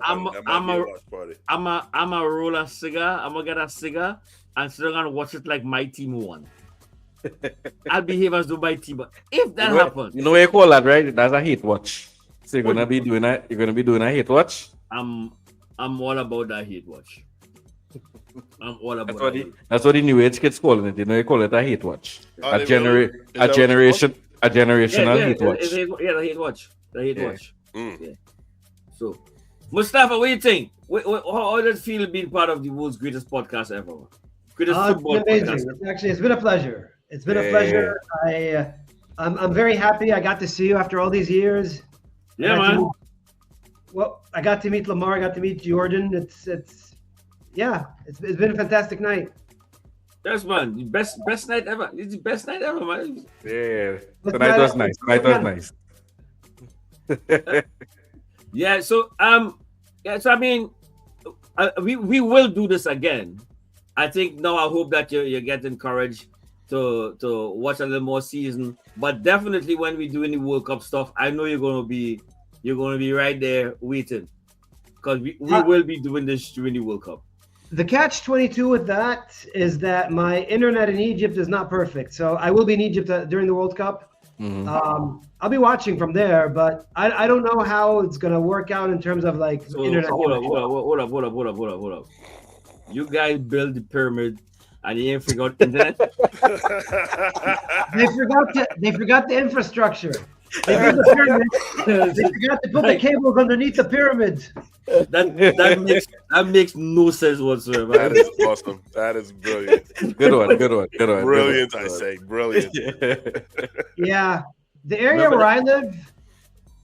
a roll a cigar. I'm gonna get a cigar and sit down and watch it like my team won. I'll behave as though my team. But if that happens, You know what you call that, right? That's a hate watch. So you're gonna be doing that. You're gonna be doing a hate watch. I'm all about that hate watch. I'm all about That's what the new age kids calling it. You know, they call it a hate watch. Oh, A they really? Is that what it's generational hate watch. the hate watch. The hate Yeah. watch. Mm. Yeah. So, Mostafa, what do you think? How does it feel being part of the world's greatest podcast ever? Greatest It's football been amazing. podcast. It's been a pleasure. It's been a Yeah. pleasure. I'm very happy I got to see you after all these years. Yeah, man. I got to meet Lamar. I got to meet Jordan. It's been a fantastic night. Yes, man. The best night ever. It's the best night ever, man. Yeah. Let's Tonight not- was nice. Tonight was nice. Yeah. So So I mean, we will do this again. I think now I hope that you get encouraged to watch a little more season. But definitely when we do any World Cup stuff, I know you're gonna be right there waiting because we will be doing this during the World Cup. The catch-22 with that is that my internet in Egypt is not perfect. So I will be in Egypt during the World Cup. Mhm. I'll be watching from there, but I don't know how it's gonna work out in terms of like So internet. hold up. You guys build the pyramid and you ain't figure out internet. They forgot the infrastructure. They built the pyramid. They forgot to put the cables underneath the pyramid. That makes no sense whatsoever. That is awesome. That is brilliant. Good one. Brilliant, I say. Brilliant. Yeah. The area where I live,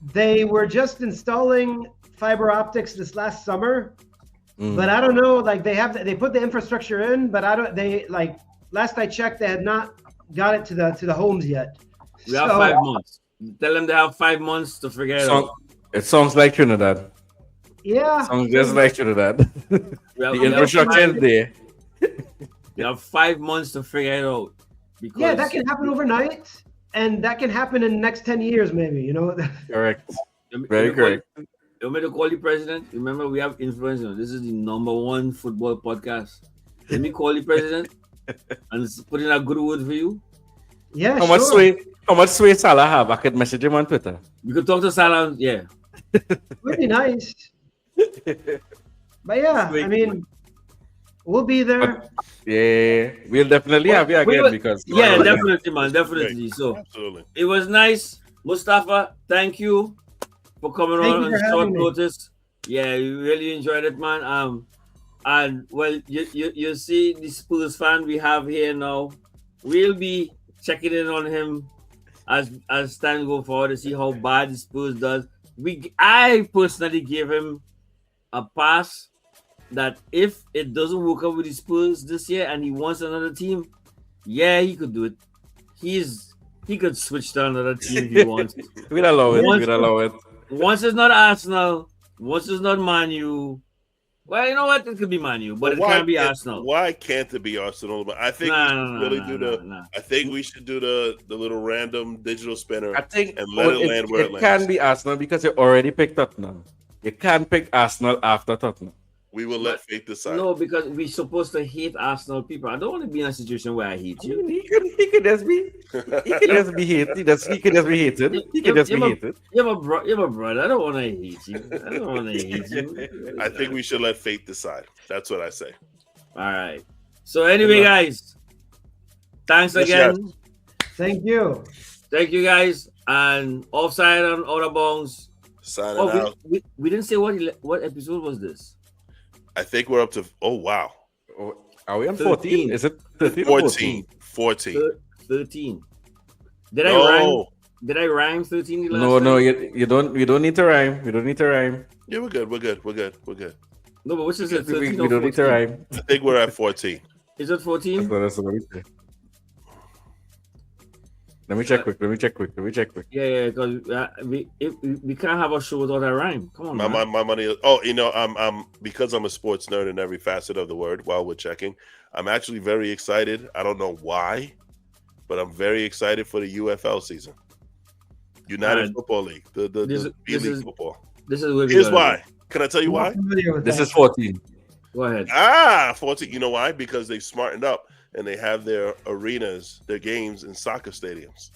they were just installing fiber optics this last summer. But I don't know, like they put the infrastructure in, but last I checked, they had not got it to the homes yet. We have 5 months. Tell them they have 5 months to figure it out. It sounds like Trinidad. Yeah. Sounds just like Trinidad. The infrastructure is there. You have 5 months to figure it out. Because Yeah, that can happen overnight, and that can happen in the next 10 years, maybe, you know? Correct. Very correct. You want me to call the president? Remember, we have influence. This is the #1 football podcast. Let me call the president and put in a good word for you. Yeah, How much sway Salah have? I could message him on Twitter. You could talk to Salah. Yeah. Would be nice. But yeah, I mean, we'll be there. Yeah, we'll definitely have you again because definitely, man, definitely. Great. So Absolutely. it was nice, Mostafa. Thank you for coming on short notice. Yeah, we really enjoyed it, man. And well, you see the Spurs fan we have here now. We'll be checking in on him as time go forward to see how bad the Spurs does. I personally gave him a pass that if it doesn't work out with the Spurs this year and he wants another team, yeah, he could do it. He could switch to another team if he wants. We'd allow it. Once it's not Arsenal, once it's not Man U. Well, you know what? It could be Man U, but it can't be Arsenal. Why can't it be Arsenal? But I think I think we should do the little random digital spinner. I think and let it land where it lands. Can be Arsenal because you already picked Tottenham. You can't pick Arsenal after Tottenham. We will let fate decide. No, because we're supposed to hate Arsenal people. I don't want to be in a situation where I hate you. He could just be. He could just be hated. He could just be hated. He could just be hated. You're my brother. I don't want to hate you. I don't want to hate you. I think we should let fate decide. That's what I say. All right. So anyway, guys, thanks again. Yes. Thank you. Thank you, guys. And Offside and Outta Bounds. Signing out. We didn't say what episode was this. I think we're up to. Oh wow. Are we on 14? Is it 13? 14. 14. 13. Did I rhyme 13? No. You don't. We don't need to rhyme. We don't need to rhyme. Yeah, we're good. No, but which is it? 13 we don't need to rhyme. I think we're at 14. Is it 14? That's what we say. Let me check quick. Yeah, because we can't have a show without a rhyme. Come on, my money is, oh, you know, I'm because I'm a sports nerd in every facet of the word. While we're checking, I'm actually very excited. I don't know why, but I'm very excited for the UFL season, United Football League, the B League football. This is here's why. Can I tell you why? This is 14. Go ahead. 14. You know why? Because they smartened up and they have their arenas, their games in soccer stadiums.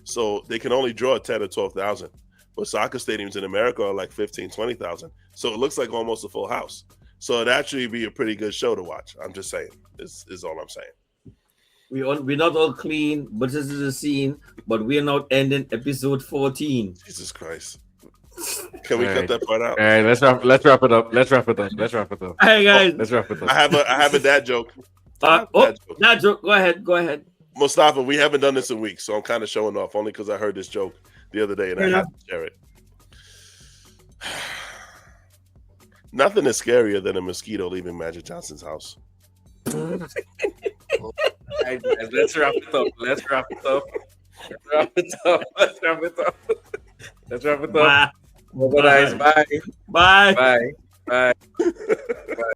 So they can only draw 10 or 12,000. But soccer stadiums in America are like 15, 20,000. So it looks like almost a full house. So it'd actually be a pretty good show to watch. I'm just saying. Is all I'm saying. We're not all clean, but this is a scene. But we're not ending episode 14. Jesus Christ. Can we cut that part out? All right, let's wrap it up. All right, guys. Let's wrap it up. I have a dad joke. That joke. Go ahead. Mustafa, we haven't done this in weeks, so I'm kind of showing off only because I heard this joke the other day and I have to share it. Nothing is scarier than a mosquito leaving Magic Johnson's house. Let's wrap it up. Let's wrap it up. Bye. Bye. Bye. Bye.